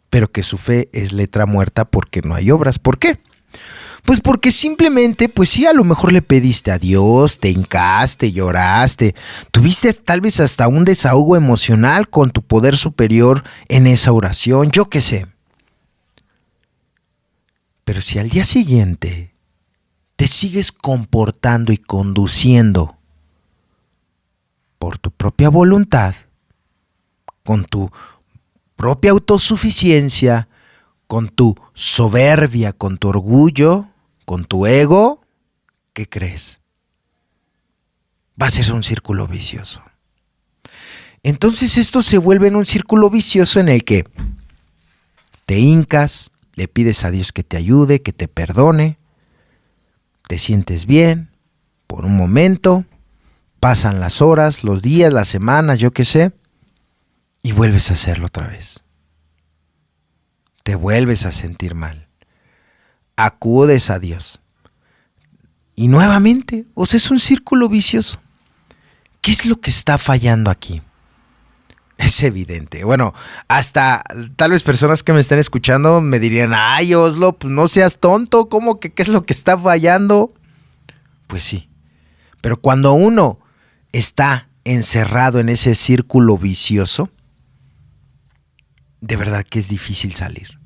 pero que su fe es letra muerta porque no hay obras. ¿Por qué? Pues porque simplemente, pues sí, a lo mejor le pediste a Dios, te hincaste, lloraste, tuviste tal vez hasta un desahogo emocional con tu poder superior en esa oración, yo qué sé. Pero si al día siguiente te sigues comportando y conduciendo por tu propia voluntad, con tu propia autosuficiencia, con tu soberbia, con tu orgullo, con tu ego, ¿qué crees? Va a ser un círculo vicioso. Entonces esto se vuelve en un círculo vicioso en el que te hincas, le pides a Dios que te ayude, que te perdone, te sientes bien por un momento, pasan las horas, los días, las semanas, yo qué sé, y vuelves a hacerlo otra vez. Te vuelves a sentir mal. Acudes a Dios. Y nuevamente, o sea, es un círculo vicioso. ¿Qué es lo que está fallando aquí? Es evidente. Bueno, hasta tal vez personas que me estén escuchando me dirían, ay, Oslo, pues no seas tonto, ¿cómo que qué es lo que está fallando? Pues sí, pero cuando uno está encerrado en ese círculo vicioso, de verdad que es difícil salir.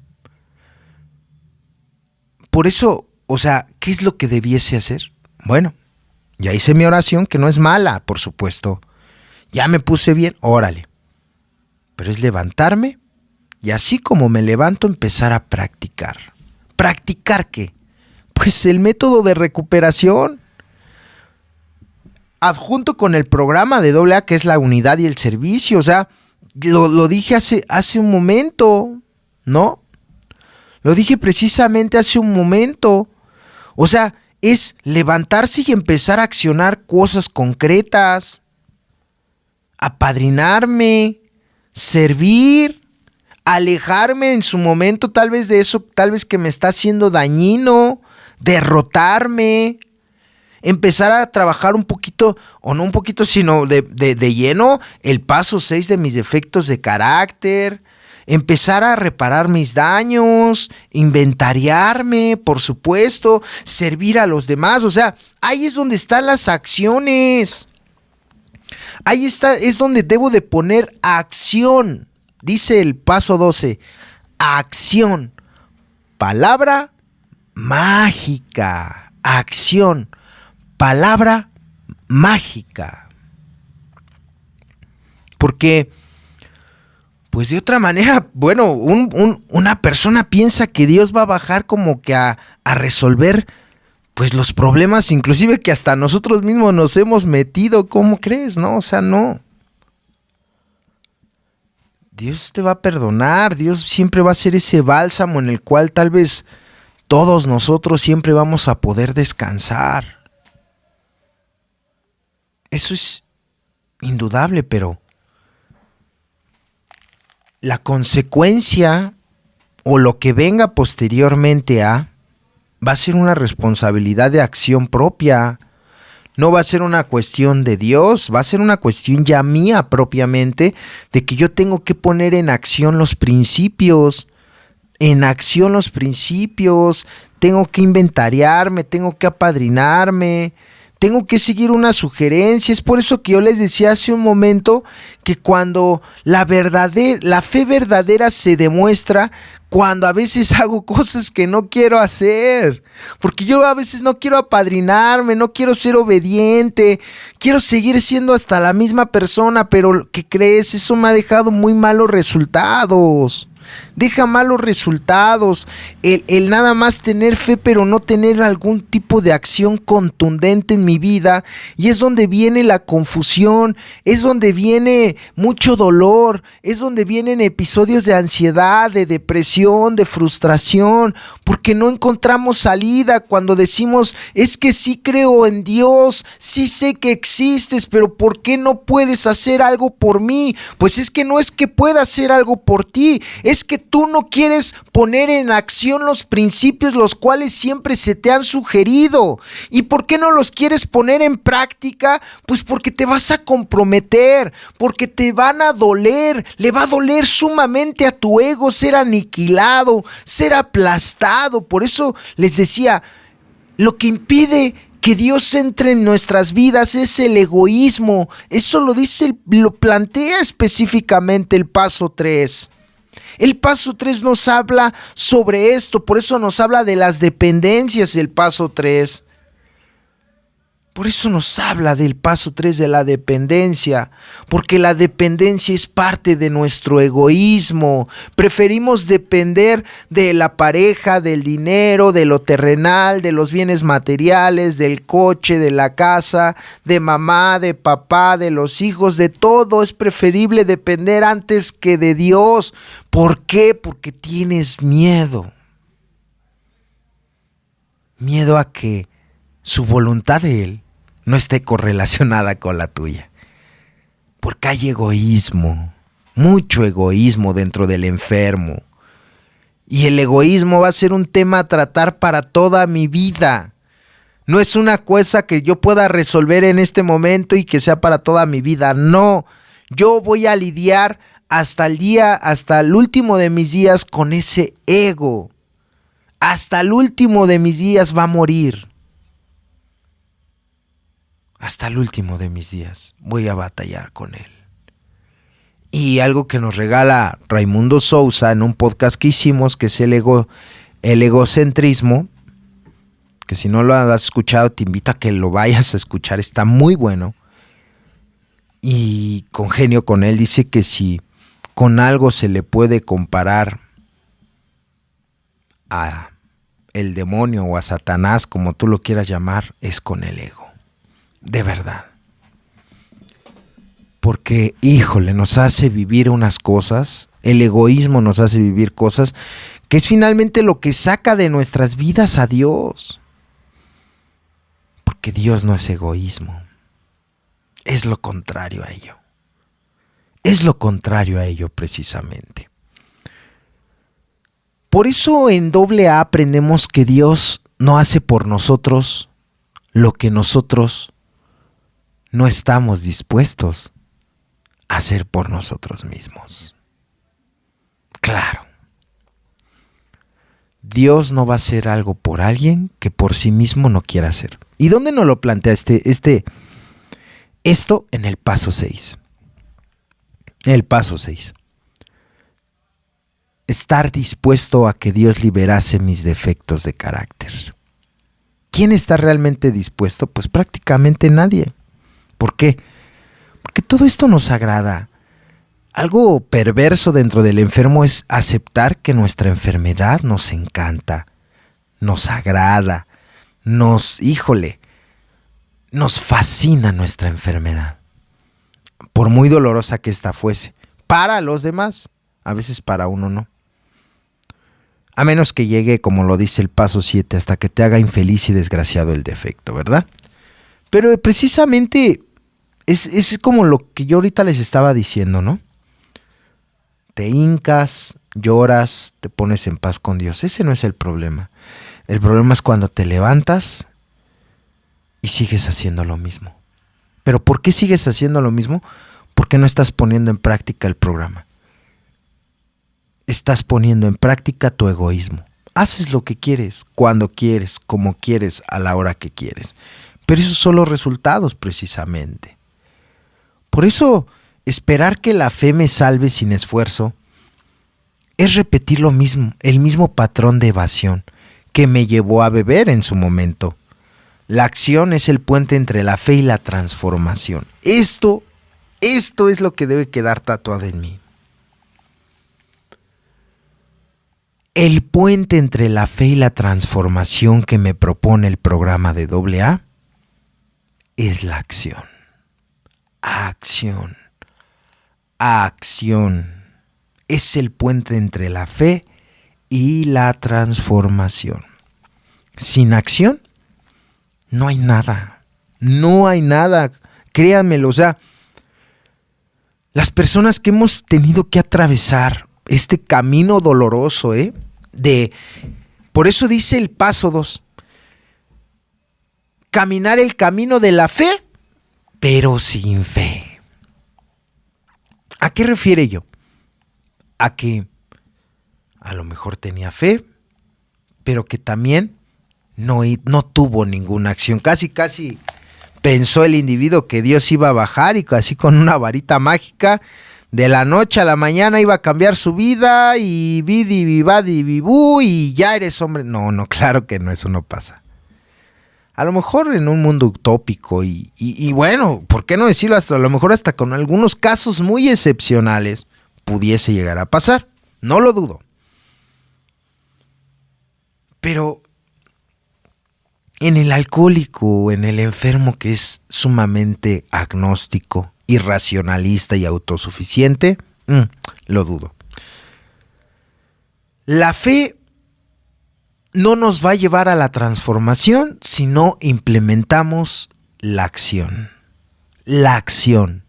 Por eso, o sea, ¿qué es lo que debiese hacer? Bueno, ya hice mi oración, que no es mala, por supuesto. Ya me puse bien, órale. Pero es levantarme y así como me levanto, empezar a practicar. ¿Practicar qué? Pues el método de recuperación. Adjunto con el programa de AA, que es la unidad y el servicio. O sea, lo dije hace un momento, ¿no? Lo dije precisamente hace un momento. O sea, es levantarse y empezar a accionar cosas concretas. Apadrinarme, servir, alejarme en su momento tal vez de eso, tal vez que me está haciendo dañino, derrotarme, empezar a trabajar un poquito, o no un poquito, sino de lleno, el paso 6 de mis defectos de carácter, empezar a reparar mis daños, inventariarme, por supuesto, servir a los demás. O sea, ahí es donde están las acciones. Ahí está, es donde debo de poner acción. Dice el paso 12, acción. Palabra mágica. Acción. Palabra mágica. Porque, pues de otra manera, bueno, una persona piensa que Dios va a bajar como que a resolver pues los problemas, inclusive que hasta nosotros mismos nos hemos metido. ¿Cómo crees? No, o sea, no. Dios te va a perdonar. Dios siempre va a ser ese bálsamo en el cual tal vez todos nosotros siempre vamos a poder descansar. Eso es indudable, pero la consecuencia o lo que venga posteriormente va a ser una responsabilidad de acción propia. No va a ser una cuestión de Dios, va a ser una cuestión ya mía propiamente, de que yo tengo que poner en acción los principios. Tengo que inventariarme, tengo que apadrinarme, tengo que seguir una sugerencia. Es por eso que yo les decía hace un momento que cuando la fe verdadera se demuestra cuando a veces hago cosas que no quiero hacer, porque yo a veces no quiero apadrinarme, no quiero ser obediente, quiero seguir siendo hasta la misma persona, pero ¿qué crees? Eso me ha dejado muy malos resultados. Deja malos resultados el nada más tener fe pero no tener algún tipo de acción contundente en mi vida, y es donde viene la confusión, es donde viene mucho dolor, es donde vienen episodios de ansiedad, de depresión, de frustración, porque no encontramos salida cuando decimos: es que sí creo en Dios, sí sé que existes, pero ¿por qué no puedes hacer algo por mí? Pues es que no es que pueda hacer algo por ti, es que tú no quieres poner en acción los principios los cuales siempre se te han sugerido. ¿Y por qué no los quieres poner en práctica? Pues porque te vas a comprometer, porque te van a doler, le va a doler sumamente a tu ego ser aniquilado, ser aplastado. Por eso les decía, lo que impide que Dios entre en nuestras vidas es el egoísmo. Eso lo plantea específicamente el paso 3. El paso 3 nos habla sobre esto, por eso nos habla de las dependencias el paso 3. Por eso nos habla del paso 3 de la dependencia, porque la dependencia es parte de nuestro egoísmo. Preferimos depender de la pareja, del dinero, de lo terrenal, de los bienes materiales, del coche, de la casa, de mamá, de papá, de los hijos, de todo. Es preferible depender antes que de Dios. ¿Por qué? Porque tienes miedo. Miedo a que su voluntad de Él no esté correlacionada con la tuya. Porque hay egoísmo, mucho egoísmo dentro del enfermo. Y el egoísmo va a ser un tema a tratar para toda mi vida. No es una cosa que yo pueda resolver en este momento y que sea para toda mi vida. No, yo voy a lidiar hasta el último de mis días con ese ego. Hasta el último de mis días va a morir. Hasta el último de mis días voy a batallar con él. Y algo que nos regala Raimundo Sousa en un podcast que hicimos, que es el egocentrismo, que si no lo has escuchado te invito a que lo vayas a escuchar, está muy bueno. Y congenio con él, dice que si con algo se le puede comparar a el demonio o a Satanás, como tú lo quieras llamar, es con el ego. De verdad. Porque, híjole, nos hace vivir unas cosas, el egoísmo nos hace vivir cosas que es finalmente lo que saca de nuestras vidas a Dios. Porque Dios no es egoísmo, es lo contrario a ello. Es lo contrario a ello precisamente. Por eso en AA aprendemos que Dios no hace por nosotros lo que nosotros no estamos dispuestos a hacer por nosotros mismos. Claro. Dios no va a hacer algo por alguien que por sí mismo no quiera hacer. ¿Y dónde nos lo plantea esto? En el paso 6. El paso 6. Estar dispuesto a que Dios liberase mis defectos de carácter. ¿Quién está realmente dispuesto? Pues prácticamente nadie. ¿Por qué? Porque todo esto nos agrada. Algo perverso dentro del enfermo es aceptar que nuestra enfermedad nos encanta, nos agrada, nos fascina nuestra enfermedad. Por muy dolorosa que ésta fuese. Para los demás, a veces para uno no. A menos que llegue, como lo dice el paso 7, hasta que te haga infeliz y desgraciado el defecto, ¿verdad? Pero precisamente Es como lo que yo ahorita les estaba diciendo, ¿no? Te hincas, lloras, te pones en paz con Dios. Ese no es el problema. El problema es cuando te levantas y sigues haciendo lo mismo. ¿Pero por qué sigues haciendo lo mismo? Porque no estás poniendo en práctica el programa. Estás poniendo en práctica tu egoísmo. Haces lo que quieres, cuando quieres, como quieres, a la hora que quieres. Pero esos son los resultados precisamente. Por eso, esperar que la fe me salve sin esfuerzo es repetir lo mismo, el mismo patrón de evasión que me llevó a beber en su momento. La acción es el puente entre la fe y la transformación. Esto es lo que debe quedar tatuado en mí. El puente entre la fe y la transformación que me propone el programa de AA es la acción. Acción. Acción. Es el puente entre la fe y la transformación. Sin acción, no hay nada. No hay nada. Créanmelo, o sea, las personas que hemos tenido que atravesar este camino doloroso, por eso dice el paso 2. Caminar el camino de la fe, pero sin fe. ¿A qué refiere yo? A que a lo mejor tenía fe, pero que también no tuvo ninguna acción. Casi pensó el individuo que Dios iba a bajar y así con una varita mágica de la noche a la mañana iba a cambiar su vida y bidi bibadi bibú y ya eres hombre. No, claro que no, eso no pasa. A lo mejor en un mundo utópico y bueno, ¿por qué no decirlo? A lo mejor hasta con algunos casos muy excepcionales pudiese llegar a pasar. No lo dudo. Pero en el alcohólico, en el enfermo que es sumamente agnóstico, irracionalista y autosuficiente, lo dudo. La fe no nos va a llevar a la transformación si no implementamos la acción. La acción.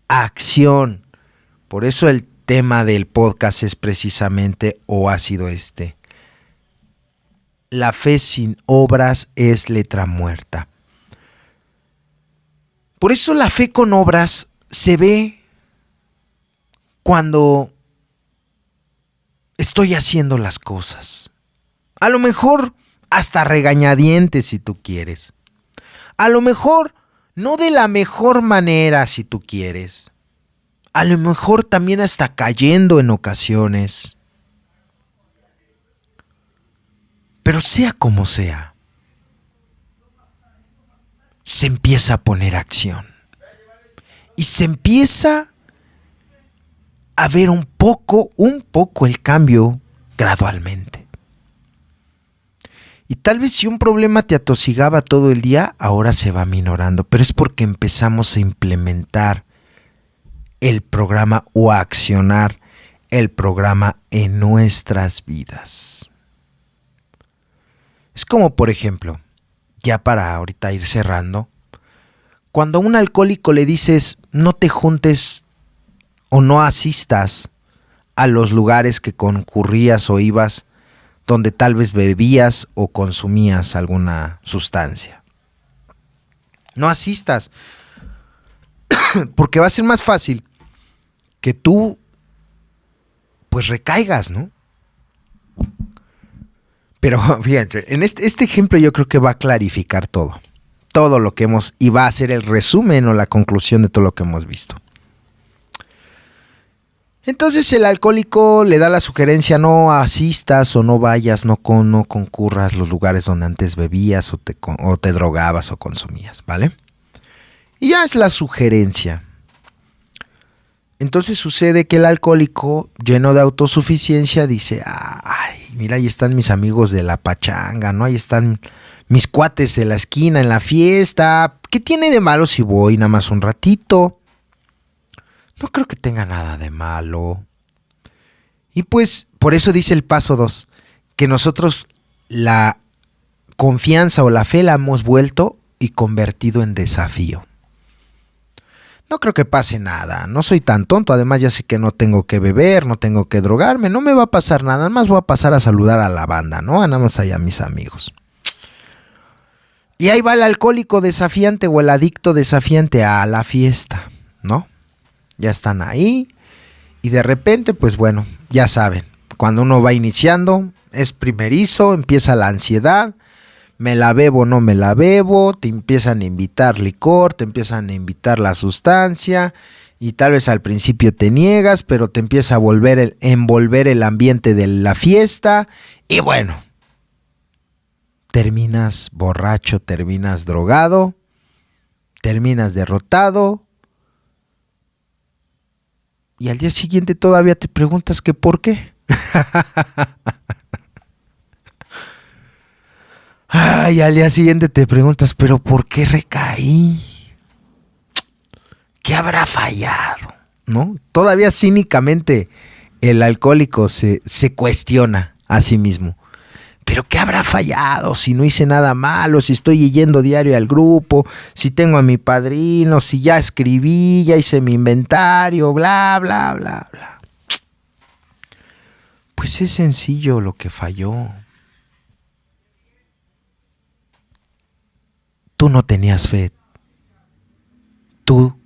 Acción. Por eso el tema del podcast es precisamente, o ha sido este. La fe sin obras es letra muerta. Por eso la fe con obras se ve cuando estoy haciendo las cosas. A lo mejor hasta regañadientes si tú quieres. A lo mejor no de la mejor manera si tú quieres. A lo mejor también hasta cayendo en ocasiones. Pero sea como sea, se empieza a poner acción. Y se empieza a ver un poco el cambio gradualmente. Y tal vez si un problema te atosigaba todo el día, ahora se va minorando. Pero es porque empezamos a implementar el programa o a accionar el programa en nuestras vidas. Es como, por ejemplo, ya para ahorita ir cerrando, cuando a un alcohólico le dices no te juntes o no asistas a los lugares que concurrías o ibas donde tal vez bebías o consumías alguna sustancia. No asistas, porque va a ser más fácil que tú pues recaigas, ¿no? Pero fíjate, en este ejemplo yo creo que va a clarificar todo lo que hemos, y va a ser el resumen o la conclusión de todo lo que hemos visto. Entonces el alcohólico le da la sugerencia: no asistas o no vayas, no concurras los lugares donde antes bebías o te drogabas o consumías, ¿vale? Y ya es la sugerencia. Entonces sucede que el alcohólico, lleno de autosuficiencia, dice: ay, mira, ahí están mis amigos de la pachanga, ¿no? Ahí están mis cuates de la esquina en la fiesta. ¿Qué tiene de malo si voy nada más un ratito? No creo que tenga nada de malo. Y pues, por eso dice el paso 2, que nosotros la confianza o la fe la hemos vuelto y convertido en desafío. no creo que pase nada, no soy tan tonto, además ya sé que no tengo que beber, no tengo que drogarme, no me va a pasar nada, nada más voy a pasar a saludar a la banda, ¿no? Nada más allá a mis amigos. Y ahí va el alcohólico desafiante o el adicto desafiante a la fiesta, ¿no? Ya están ahí y de repente, pues bueno, ya saben, cuando uno va iniciando, es primerizo, empieza la ansiedad, me la bebo, no me la bebo, te empiezan a invitar licor, te empiezan a invitar la sustancia y tal vez al principio te niegas, pero te empieza a envolver el ambiente de la fiesta y bueno, terminas borracho, terminas drogado, terminas derrotado y al día siguiente todavía te preguntas que por qué. Ay, al día siguiente te preguntas, pero ¿por qué recaí? ¿Qué habrá fallado? ¿No? Todavía cínicamente el alcohólico se cuestiona a sí mismo. ¿Pero qué habrá fallado? Si no hice nada malo, si estoy yendo diario al grupo, si tengo a mi padrino, si ya escribí, ya hice mi inventario, bla, bla, bla, bla. Pues es sencillo lo que falló. Tú no tenías fe. Tú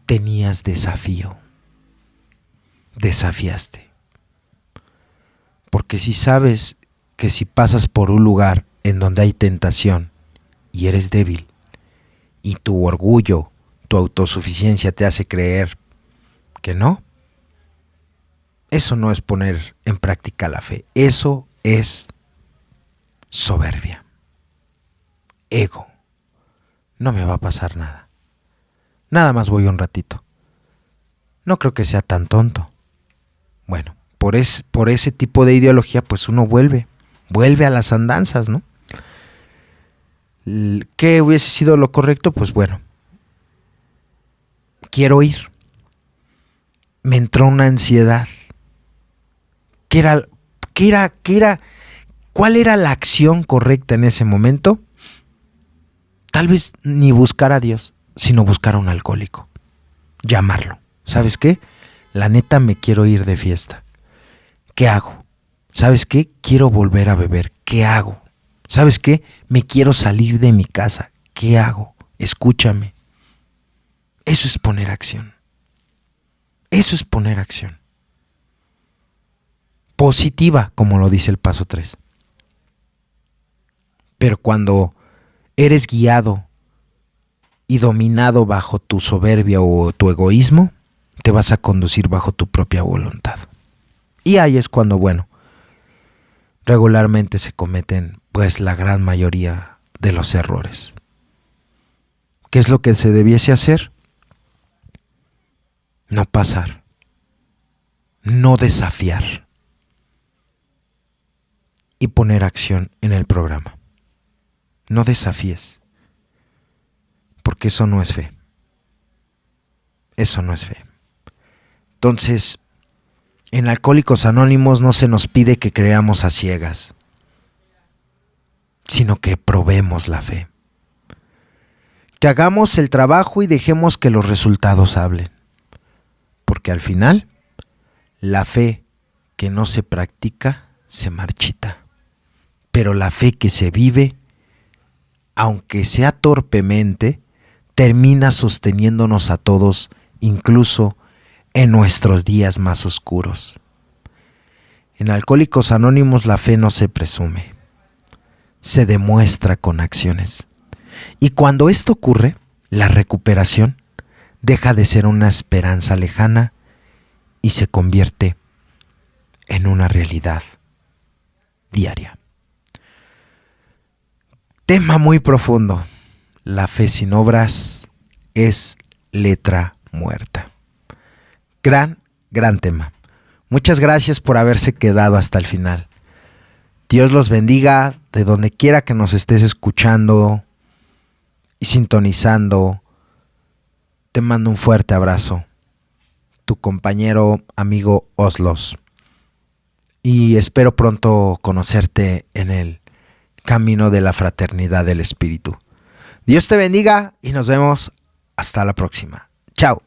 tenías desafío. Desafiaste. Porque si sabes que si pasas por un lugar en donde hay tentación y eres débil y tu orgullo, tu autosuficiencia te hace creer que no, eso no es poner en práctica la fe. Eso es soberbia. Ego. No me va a pasar nada. Nada más voy un ratito. No creo que sea tan tonto. Bueno, por ese tipo de ideología, pues uno vuelve a las andanzas, ¿no? ¿Qué hubiese sido lo correcto? Pues bueno, quiero ir. Me entró una ansiedad. ¿Cuál era la acción correcta en ese momento? Tal vez ni buscar a Dios, sino buscar a un alcohólico. Llamarlo. ¿Sabes qué? La neta me quiero ir de fiesta. ¿Qué hago? ¿Sabes qué? Quiero volver a beber. ¿Qué hago? ¿Sabes qué? Me quiero salir de mi casa. ¿Qué hago? Escúchame. Eso es poner acción. Eso es poner acción. Positiva, como lo dice el paso 3. Pero cuando eres guiado y dominado bajo tu soberbia o tu egoísmo, te vas a conducir bajo tu propia voluntad. Y ahí es cuando, bueno, regularmente se cometen pues la gran mayoría de los errores. ¿Qué es lo que se debiese hacer? No pasar, no desafiar y poner acción en el programa. No desafíes, porque eso no es fe. Eso no es fe. Entonces, en Alcohólicos Anónimos no se nos pide que creamos a ciegas, sino que probemos la fe. Que hagamos el trabajo y dejemos que los resultados hablen. Porque al final, la fe que no se practica se marchita. Pero la fe que se vive, aunque sea torpemente, termina sosteniéndonos a todos, incluso en nuestros días más oscuros. En Alcohólicos Anónimos la fe no se presume, se demuestra con acciones. Y cuando esto ocurre, la recuperación deja de ser una esperanza lejana y se convierte en una realidad diaria. Tema muy profundo. La fe sin obras es letra muerta. Gran tema. Muchas gracias por haberse quedado hasta el final. Dios los bendiga de donde quiera que nos estés escuchando y sintonizando. Te mando un fuerte abrazo. Tu compañero, amigo Oslos. Y espero pronto conocerte en el camino de la fraternidad del espíritu. Dios te bendiga y nos vemos hasta la próxima. Chao.